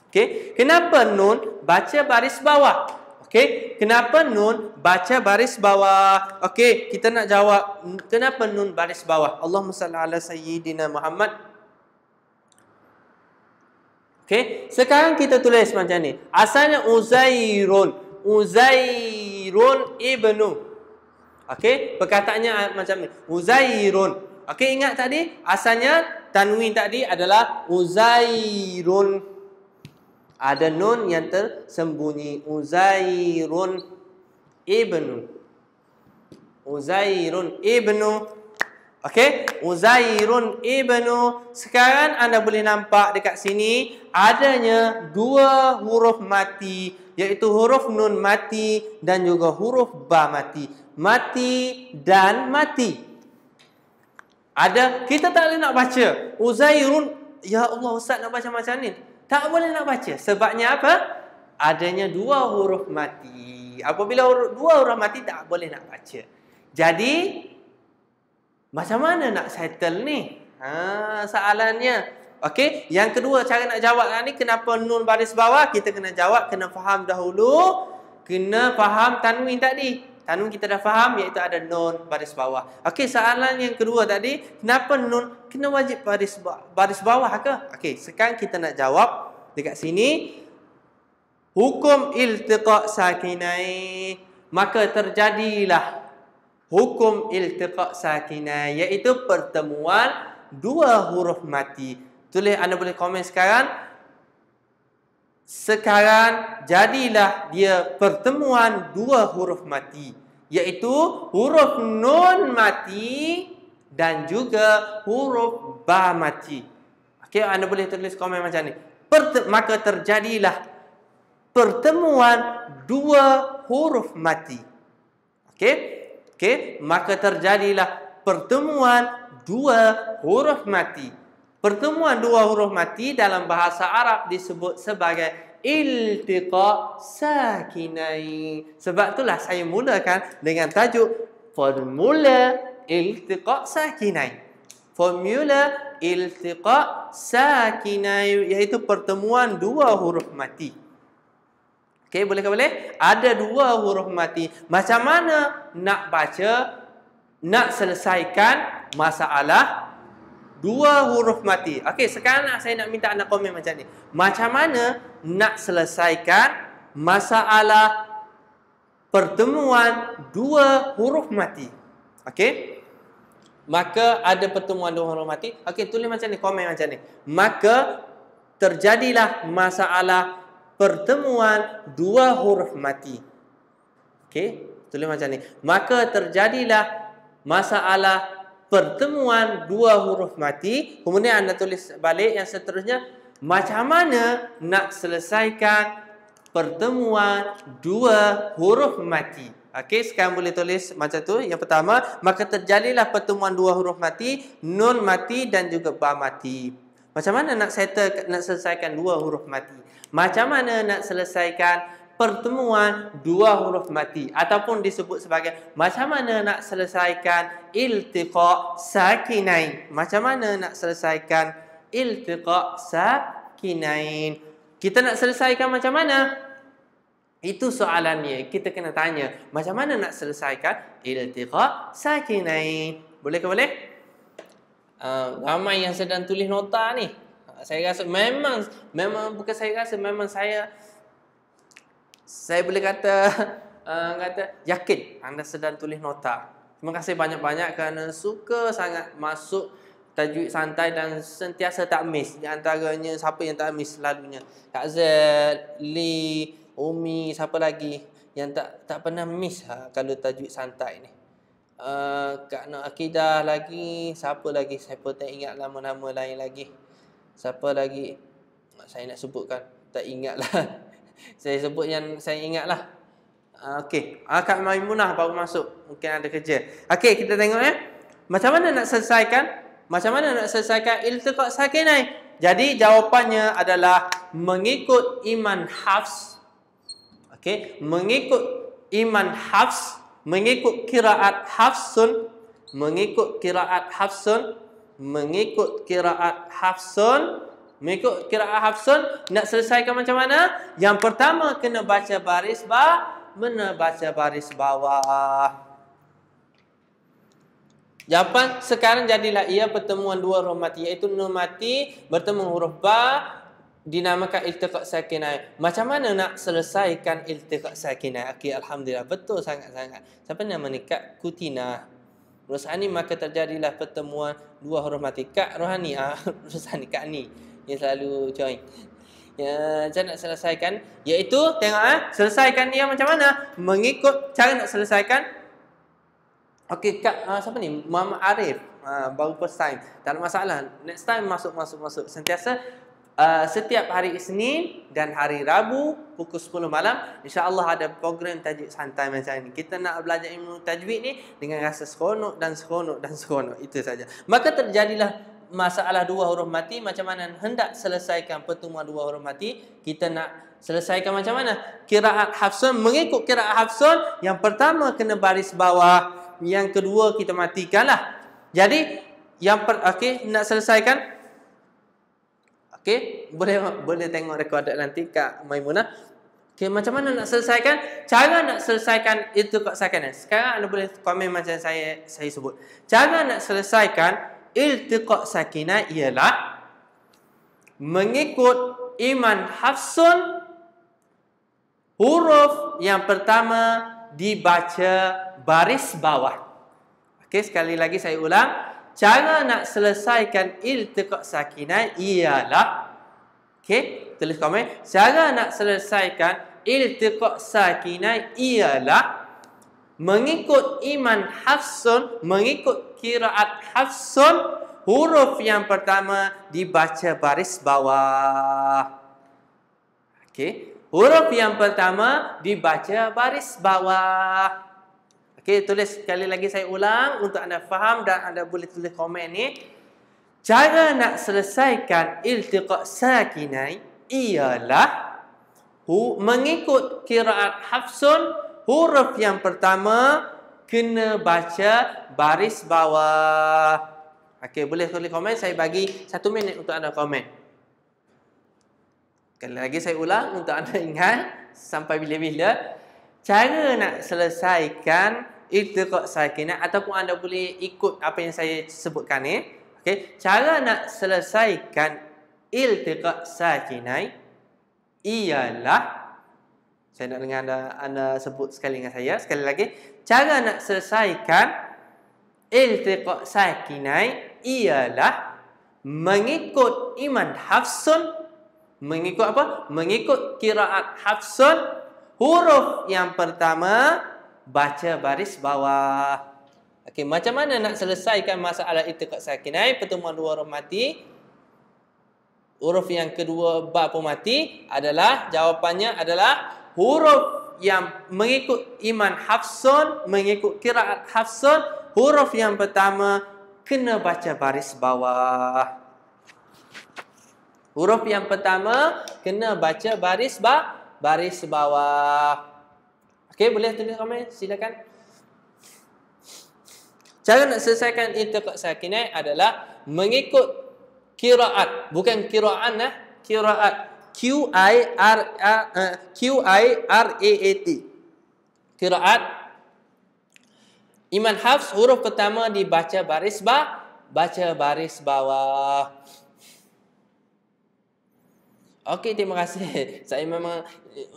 Okey, kenapa nun baca baris bawah? Okey, kenapa nun baca baris bawah? Okey, kita nak jawab kenapa nun baris bawah. Allahumma salli ala sayyidina Muhammad. Okey, sekarang kita tulis macam ni. Asalnya Uzairun ibnu. Okey, perkataannya macam ni. Uzairun. Okey, ingat tadi asalnya tanwin tadi adalah Uzairun. Ada nun yang tersembunyi. Uzairun ibnu. Okey, Uzairun ibnu. Sekarang anda boleh nampak dekat sini adanya dua huruf mati, iaitu huruf nun mati dan juga huruf ba mati. Mati dan mati. Kita tak boleh nak baca Uzairun. Ya Allah, Ustaz nak baca macam ni. Tak boleh nak baca. Sebabnya apa? Adanya dua huruf mati. Apabila dua huruf mati, tak boleh nak baca. Jadi, macam mana nak settle ni? Soalannya. Okey, yang kedua cara nak jawab ni, kenapa nun baris bawah? Kita kena jawab, kena faham dahulu. Kena faham tanwin tadi. Tanwin kita dah faham, iaitu ada nun baris bawah. Okey, soalan yang kedua tadi, kenapa nun kena wajib baris bawah ke? Okey, sekarang kita nak jawab dekat sini. Hukum iltiqa' sakinain maka terjadilah hukum iltiqa' sakinah, iaitu pertemuan dua huruf mati. Tulis, anda boleh komen sekarang. Sekarang jadilah dia pertemuan dua huruf mati, iaitu huruf nun mati dan juga huruf ba mati. Okey, anda boleh tulis komen macam ni. Maka terjadilah pertemuan dua huruf mati. Okey, maka terjadilah pertemuan dua huruf mati. Pertemuan dua huruf mati dalam bahasa Arab disebut sebagai iltiqa' sakinain. Sebab itulah saya mulakan dengan tajuk formula iltiqa' sakinain. Formula iltiqa' sakinain, iaitu pertemuan dua huruf mati. Okey, boleh? Ada dua huruf mati. Macam mana nak baca, nak selesaikan masalah dua huruf mati? Okey, sekarang saya nak minta anda komen macam ni. Macam mana nak selesaikan masalah pertemuan dua huruf mati? Okey, maka ada pertemuan dua huruf mati. Okey, tulis macam ni, komen macam ni. Maka terjadilah masalah pertemuan dua huruf mati. Okey, tulis macam ni. Maka terjadilah masalah pertemuan dua huruf mati. Kemudian anda tulis balik yang seterusnya. Macam mana nak selesaikan pertemuan dua huruf mati? Okey, sekarang boleh tulis macam tu. Yang pertama, maka terjadilah pertemuan dua huruf mati, nun mati dan juga ba mati. Macam mana nak selesaikan dua huruf mati? Macam mana nak selesaikan pertemuan dua huruf mati, ataupun disebut sebagai macam mana nak selesaikan iltiqa' sakinain? Macam mana nak selesaikan iltiqa' sakinain? Kita nak selesaikan macam mana? Itu soalannya. Kita kena tanya, macam mana nak selesaikan iltiqa' sakinain? Boleh ke boleh? Ramai yang sedang tulis nota ni. Saya rasa memang bukan saya rasa, memang saya boleh kata yakin anda sedang tulis nota. Terima kasih banyak-banyak kerana suka sangat masuk tajwid santai dan sentiasa tak miss. Di antaranya siapa yang tak miss selalunya? Kak Z, Lee, Umi, siapa lagi yang tak pernah miss kalau tajwid santai ni? Kak Nur Akidah lagi, siapa lagi? Saya pun tak ingat nama-nama lain lagi. Siapa lagi? Saya nak sebutkan, tak ingat lah. Saya sebut yang saya ingat lah. Okey, Kak Maimunah baru masuk, mungkin ada kerja. Okey, kita tengok macam mana nak selesaikan iltiqa' sakinain. Jadi jawapannya adalah mengikut Iman Hafs. Okey, mengikut Iman Hafs, mengikut qiraat Hafsun, mengikut qiraat Hafsun, nak selesaikan macam mana? Yang pertama kena baca baris bawah. Jawapan sekarang jadilah ia pertemuan dua huruf mati, iaitu nun mati bertemu huruf ba, dinamakan iltiqa' sakinain. Macam mana nak selesaikan iltiqa' sakinain? Okey, alhamdulillah, betul sangat-sangat. Siapa nama ni? Kak Kutina Rohani. Maka terjadilah pertemuan dua huruf mati. Kak Rohani, Rohani, Kak Ni yang selalu join. Cara nak selesaikan, iaitu tengok selesaikan dia macam mana? Mengikut cara nak selesaikan. Okey, Kak siapa ni? Muhammad Arif. Baru first time. Tak ada masalah. Next time masuk. Sentiasa setiap hari Isnin dan hari Rabu pukul 10 malam, insya-Allah ada program tajwid santai macam ni. Kita nak belajar ilmu tajwid ni dengan rasa seronok dan seronok. Itu saja. Maka terjadilah masalah dua huruf mati. Macam mana hendak selesaikan pertemuan dua huruf mati? Kita nak selesaikan macam mana? Qiraat Hafsun, mengikut qiraat Hafsun, yang pertama kena baris bawah, yang kedua kita matikanlah. Jadi okey, nak selesaikan. Okey, boleh tengok recorder nanti Kak Maimunah. Okey, macam mana nak selesaikan? Cara nak selesaikan iltiqa' sakinain. Sekarang anda boleh komen macam saya sebut. Cara nak selesaikan iltiqa' sakinain ialah mengikut Iman Hafsun, huruf yang pertama dibaca baris bawah. Okey, sekali lagi saya ulang. Cara nak selesaikan iltiqa' sakinai ialah, okey, tulis komen. Cara nak selesaikan iltiqa' sakinai ialah mengikut Iman Hafsun, mengikut qiraat Hafsun, huruf yang pertama dibaca baris bawah. Okey, huruf yang pertama dibaca baris bawah. Okey, tulis sekali lagi saya ulang untuk anda faham dan anda boleh tulis komen ni. Cara nak selesaikan iltiqa' sakinai ialah mengikut qiraat Hafsun, huruf yang pertama kena baca baris bawah. Okey, boleh tulis komen. Saya bagi 1 minit untuk anda komen. Sekali lagi saya ulang untuk anda ingat sampai bila-bila. Cara nak selesaikan iltiqa' sakinah, ataupun anda boleh ikut apa yang saya sebutkan ni. Okey, cara nak selesaikan iltiqa' sakinah ialah, saya nak dengar anda sebut sekali dengan saya. Sekali lagi, cara nak selesaikan iltiqa' sakinah ialah mengikut Iman Hafsun, mengikut apa? Mengikut qiraat Hafsun, huruf yang pertama baca baris bawah. Okey, macam mana nak selesaikan masalah iltiqa' sakinah? Pertemuan dua huruf mati. Huruf yang kedua ba pun mati adalah, jawapannya adalah huruf yang mengikut Iman Hafsun, mengikut qiraat Hafsun, huruf yang pertama kena baca baris bawah. Huruf yang pertama kena baca baris bawah. Okey, boleh tulis komen? Silakan. Cara nak selesaikan iltiqa' sakinah adalah mengikut qiraat, bukan qiraan qiraat. Q-I-R-A-A-T. Qiraat Iman Hafs, huruf pertama dibaca baris bawah. Okey, terima kasih. Saya memang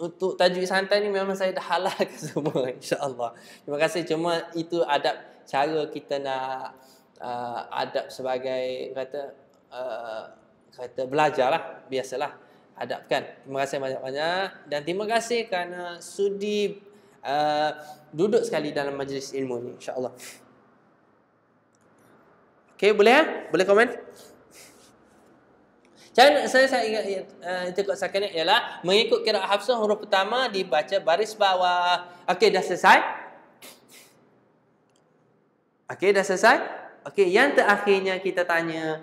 untuk tajwid santai ni memang saya dah halalkan semua, insya-Allah. Terima kasih. Cuma itu adab, cara kita nak adab sebagai kata belajarlah, biasalah adab kan. Terima kasih banyak-banyak dan terima kasih kerana sudi duduk sekali dalam majlis ilmu ni, insya-Allah. Okey, boleh Boleh komen? Cara saya ingat iltiqa' sakinah ialah mengikut qiraat Hafsah, huruf pertama dibaca baris bawah. Okey, dah selesai? Okey, dah selesai? Okey, yang terakhirnya kita tanya,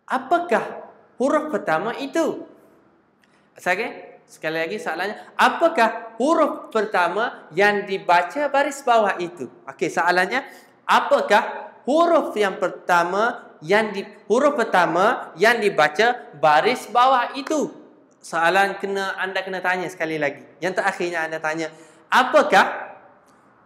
apakah huruf pertama itu? Okey, sekali lagi soalannya, apakah huruf pertama yang dibaca baris bawah itu? Okey, soalannya, apakah huruf yang pertama huruf pertama yang dibaca baris bawah itu? Soalan anda kena tanya sekali lagi. Yang terakhirnya anda tanya, apakah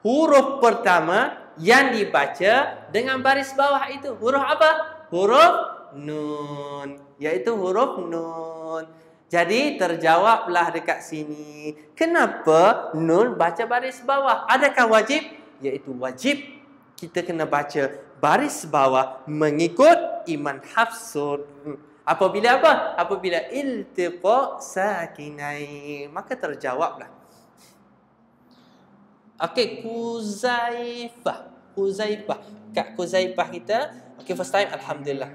huruf pertama yang dibaca dengan baris bawah itu? Huruf apa? Huruf nun, iaitu huruf nun. Jadi terjawablah dekat sini. Kenapa nun baca baris bawah? Adakah wajib? Iaitu wajib. Kita kena baca baris bawah mengikut Iman Hafsun. Apabila apa? Apabila iltiqa' sakinai, maka terjawablah. Okey, Kuzaifah. Kak Kuzaifah kita. Okey, first time, alhamdulillah.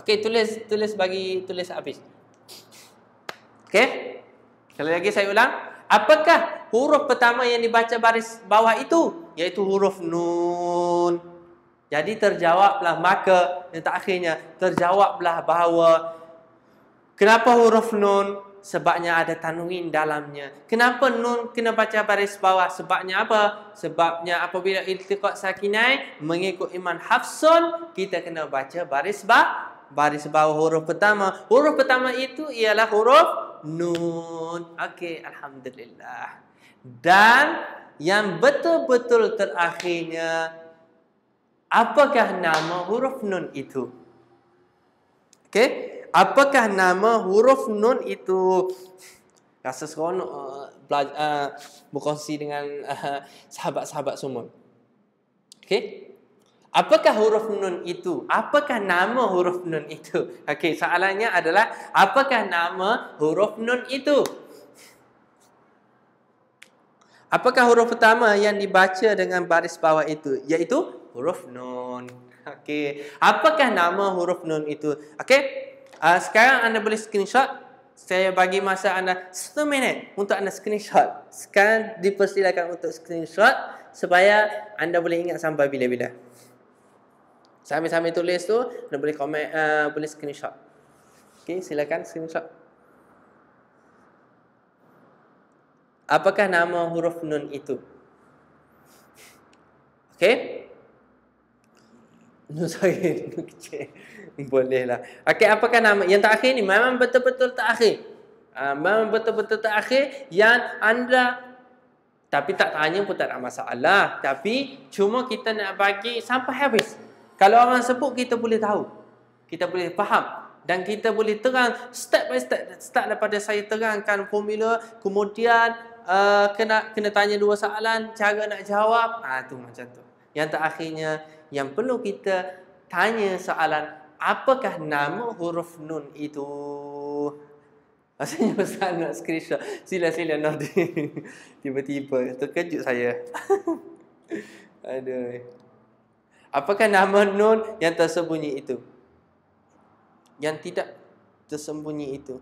Okey, tulis habis. Okey. Sekali lagi saya ulang. Apakah huruf pertama yang dibaca baris bawah itu? Iaitu huruf nun. Jadi terjawablah, maka yang terakhirnya terjawablah bahawa kenapa huruf nun? Sebabnya ada tanwin dalamnya. Kenapa nun kena baca baris bawah? Sebabnya apa? Sebabnya apabila iltiqa' sakinai mengikut Iman Hafsun, kita kena baca baris bawah huruf pertama. Huruf pertama itu ialah huruf nun. Okey, alhamdulillah. Dan yang betul-betul terakhirnya, apakah nama huruf nun itu? Okey. Apakah nama huruf nun itu? Rasa seronok berkongsi dengan sahabat-sahabat semua. Okey. Apakah huruf nun itu? Apakah nama huruf nun itu? Okey, soalannya adalah apakah nama huruf nun itu? Apakah huruf pertama yang dibaca dengan baris bawah itu? Iaitu huruf nun. Okey. Apakah nama huruf nun itu? Okey. Sekarang anda boleh screenshot. Saya bagi masa anda 1 minit untuk anda screenshot. Sekarang dipersilakan untuk screenshot supaya anda boleh ingat sampai bila-bila. Sambil-sambil tulis tu, anda boleh komen, boleh screenshot. Okey, silakan screenshot. Apakah nama huruf nun itu? Okey. Nun saya nun kecil. Bolehlah. Okey, apakah nama yang terakhir ni? Memang betul-betul terakhir. Memang betul-betul terakhir yang anda, tapi tak tanya pun tak ada masalah. Tapi cuma kita nak bagi sampai habis. Kalau orang sebut kita boleh tahu. Kita boleh faham. Dan kita boleh terang step by step. Start daripada saya terangkan formula. Kemudian kena tanya 2 soalan. Cara nak jawab. Tu macam tu. Yang terakhirnya yang perlu kita tanya soalan. Apakah nama huruf nun itu? Rasanya Ustaz nak screenshot. Sila-sila nanti. Tiba-tiba terkejut saya. Aduh. Apakah nama nun yang tersembunyi itu? Yang tidak tersembunyi itu.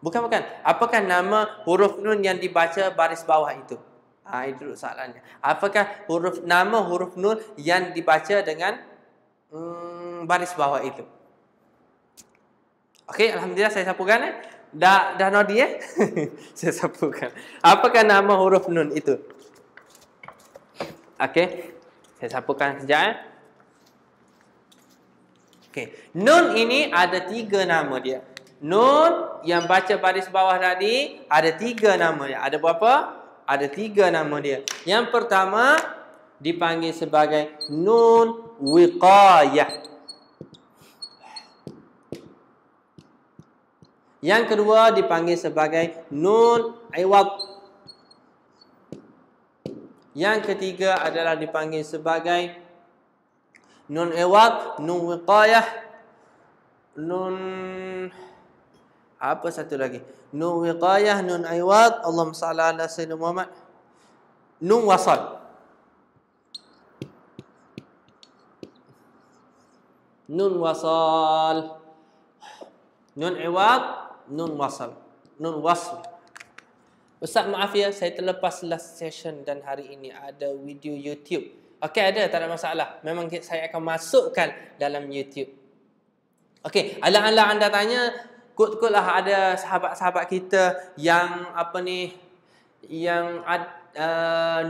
Bukan. Apakah nama huruf nun yang dibaca baris bawah itu? Itu soalannya. Apakah nama huruf nun yang dibaca dengan baris bawah itu? Okey, alhamdulillah saya sapukan. Dah nodi saya sapukan. Apakah nama huruf nun itu? Okey, saya sapukan kejap. Okey, nun ini ada 3 nama dia. Nun yang baca baris bawah tadi ada 3 nama dia. Ada berapa? Ada 3 nama dia. Yang pertama dipanggil sebagai nun wiqayah. Yang kedua dipanggil sebagai nun iwad. Yang ketiga adalah dipanggil sebagai nun iwad, nun wiqayah, nun apa satu lagi? Nun wiqayah, nun iwad, Allahumma salli ala sayyidina Muhammad. Nun wasal. Nun wasal. Nun iwad, nun wasal. Nun wasl. Ustaz maaf ya, saya terlepas last session dan hari ini ada video YouTube. Okey, ada, tak ada masalah. Memang saya akan masukkan dalam YouTube. Okey, ala-ala anda tanya, kot-kotlah ada sahabat-sahabat kita yang yang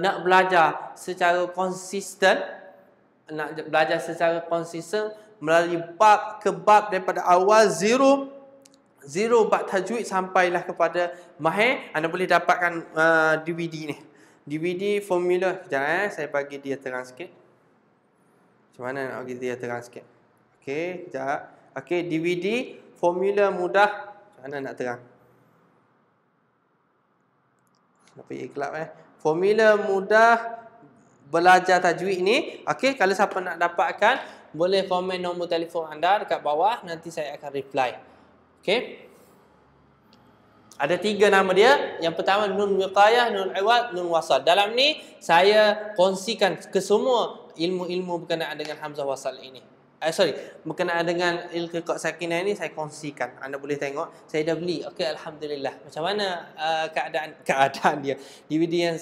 nak belajar secara konsisten, melalui bab ke bab daripada awal zero bab tajwid sampailah kepada mahir. Anda boleh dapatkan DVD ni. DVD formula. Sekejap saya bagi dia terang sikit. Macam mana nak bagi dia terang sikit? Okey, sekejap. Okey, DVD formula mudah. Macam mana nak terang? Nak pergi gelap Formula mudah belajar tajwid ni. Okey, kalau siapa nak dapatkan, boleh komen nombor telefon anda dekat bawah. Nanti saya akan reply. Okey. Ada 3 nama dia. Yang pertama nun wiqayah, nun iwad, nun wasal. Dalam ni saya kongsikan ke semua ilmu-ilmu berkenaan dengan hamzah wasal ini. Berkenaan dengan iltiqa sakinah ini saya kongsikan. Anda boleh tengok. Saya dah beli. Okey, alhamdulillah. Macam mana keadaan dia? DVD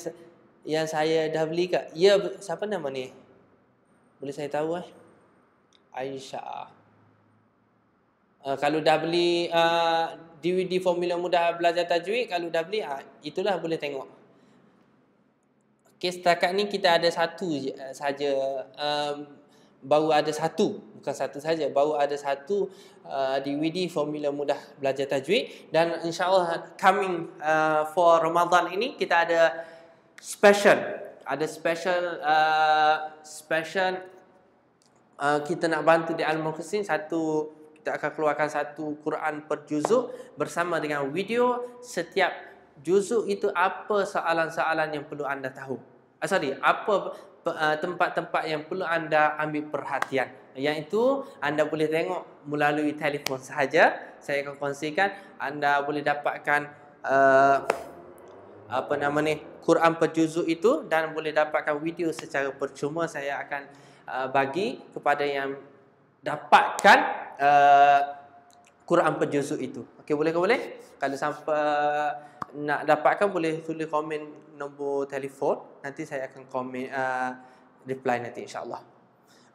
yang saya dah beli kat. Ya, siapa nama ni? Boleh saya tahu Aisyah. Kalau dah beli DVD formula mudah belajar tajwid, kalau dah beli itulah boleh tengok. Okey, setakat ni kita ada satu saja, baru ada satu, bukan satu saja, baru ada satu DVD formula mudah belajar tajwid. Dan insya-Allah coming for Ramadan ini kita ada special kita nak bantu di Al-Mukhsin satu kita akan keluarkan satu Quran per juzuk bersama dengan video setiap juzuk itu apa soalan-soalan yang perlu anda tahu. Apa tempat-tempat yang perlu anda ambil perhatian. Yang itu anda boleh tengok melalui telefon sahaja. Saya akan kongsikan, anda boleh dapatkan Quran per juzuk itu dan boleh dapatkan video secara percuma. Saya akan bagi kepada yang dapatkan Quran per juzuk itu. Okey, boleh ke boleh? Kalau sampai nak dapatkan boleh tulis komen nombor telefon. Nanti saya akan komen reply nanti insya-Allah.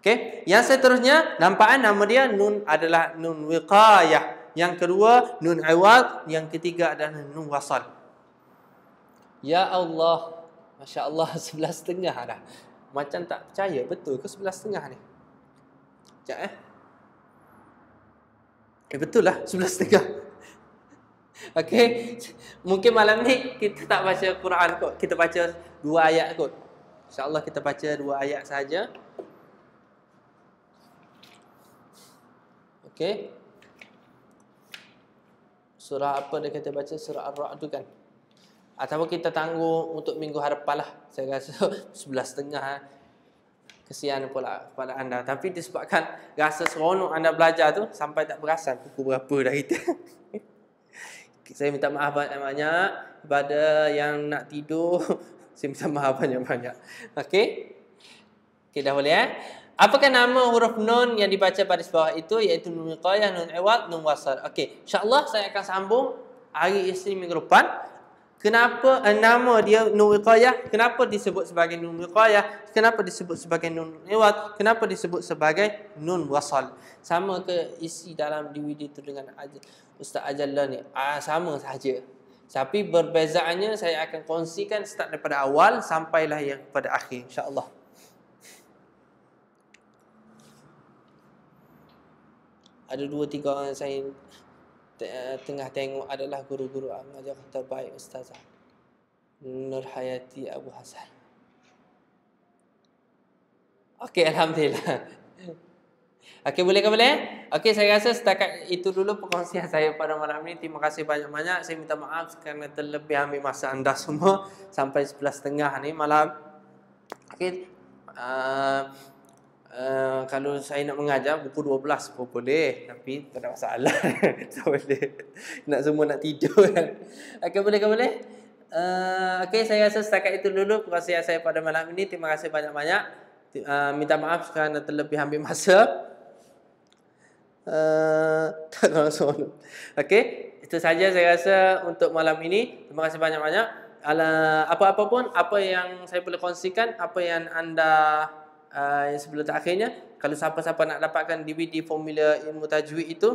Okey, yang seterusnya nampakkan nama dia nun adalah nun wiqayah. Yang kedua nun iwad, yang ketiga adalah nun wasal. Ya Allah, masya-Allah 11.5 dah. Macam tak percaya, betul ke 11.5 ni? Sekejap betul lah 11.5. Okey, mungkin malam ni kita tak baca Quran kot. Kita baca 2 ayat kot. InsyaAllah kita baca 2 ayat saja. Okey. Surah apa dia kata baca? Surah Ar-Ra'd tu kan? Ataupun kita tanggung untuk minggu hadapan lah. Saya rasa 11.5 kesian pula kepada anda. Tapi disebabkan rasa seronok anda belajar tu sampai tak perasan pukul berapa dah kita. Saya minta maaf banyak-banyak kepada yang nak tidur. Saya minta maaf banyak-banyak. Okey. Okey, dah boleh Apakah nama huruf nun yang dibaca pada bawah itu, iaitu nun wiqayah, nun iwad, nun wasal. Okey, insya-Allah saya akan sambung hari Isnin minggu depan. Kenapa nama dia nun wiqayah? Kenapa disebut sebagai nun wiqayah? Kenapa disebut sebagai nun iwad? Kenapa disebut sebagai nun wasal? Sama ke isi dalam DVD itu dengan Ustaz Ajalla ni? Sama sahaja. Tapi berbezaannya saya akan kongsikan start daripada awal sampailah yang pada akhir insya-Allah. Ada 2-3 orang saya tengah tengok adalah guru-guru mengajar terbaik Ustazah Nur Hayati Abu Hasan. Okey, alhamdulillah. Okey, boleh ke boleh? Okey, saya rasa setakat itu dulu perkongsian saya pada malam ini. Terima kasih banyak-banyak. Saya minta maaf kerana terlebih ambil masa anda semua sampai 11.30 ni malam. Okey. Kalau saya nak mengajar pukul 12 pun boleh, tapi tak ada masalah. Tak boleh. Nak semua nak tidur kan. Okey, boleh ke boleh? Okey, saya rasa setakat itu dulu perkongsian saya pada malam ini. Terima kasih banyak-banyak. Minta maaf kerana terlebih ambil masa. Tak langsung. Okey, itu saja saya rasa untuk malam ini. Terima kasih banyak-banyak. Apa-apa pun, apa yang saya boleh kongsikan, apa yang anda yang sebelum terakhirnya, kalau siapa-siapa nak dapatkan DVD formula ilmu tajwid itu,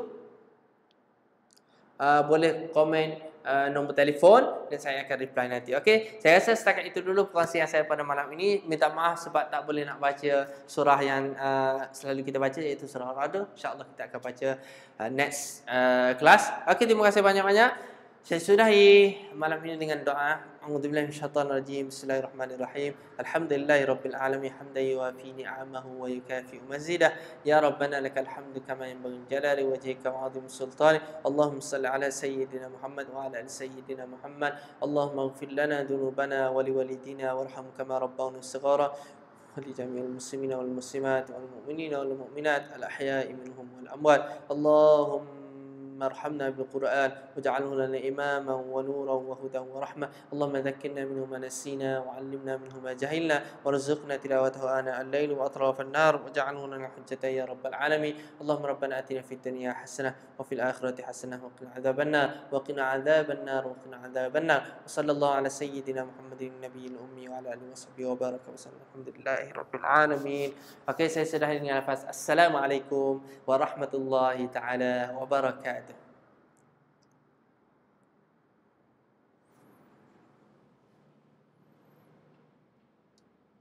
boleh komen nombor telefon dan saya akan reply nanti. Okey, saya rasa setakat itu dulu perkongsian saya pada malam ini. Minta maaf sebab tak boleh nak baca surah yang selalu kita baca, iaitu surah Ar-Ra'd. InsyaAllah kita akan baca next kelas. Okey, terima kasih banyak-banyak. Saya sudahi malam ini dengan doa. A'udzubillahi minasyaitonir rajim. Bismillahirrahmanirrahim. Alhamdulillahirabbil alamin hamdan yuwafi ni'amahu wa yukafi'u mazidah. Ya Rabbana lakal hamdu kama yanbaghi jalali wajhika wa 'azimi sultani. Allahumma shalli ala sayyidina Muhammad wa ala ali sayyidina Muhammad. Allahumma ighfir lana dhunubana wa liwalidina warham kama rabbawna shighara. ولجميع المسلمين والمسلمات والمؤمنين والمؤمنات الأحياء منهم والأموات. اللهم ارحمنا بالقرآن واجعله لنا إماما ونورا وهدى ورحمة. اللهم ذكرنا منه ما نسينا وعلمنا منه ما جهلنا وارزقنا تلاوته آناء الليل وأطراف النار واجعله لنا حجة يا رب العالمين. اللهم ربنا آتنا في الدنيا حسنة وفي الآخرة حسنة وقنا عذاب النار وقنا عذاب النار وقنا عذاب النار. وصلى الله على سيدنا محمد النبي الأمي وعلى آله وصحبه وبارك وسلم. الحمد لله رب العالمين. Okey, saya sudah dengan lafaz Assalamualaikum warahmatullahi taala wabarakatuh.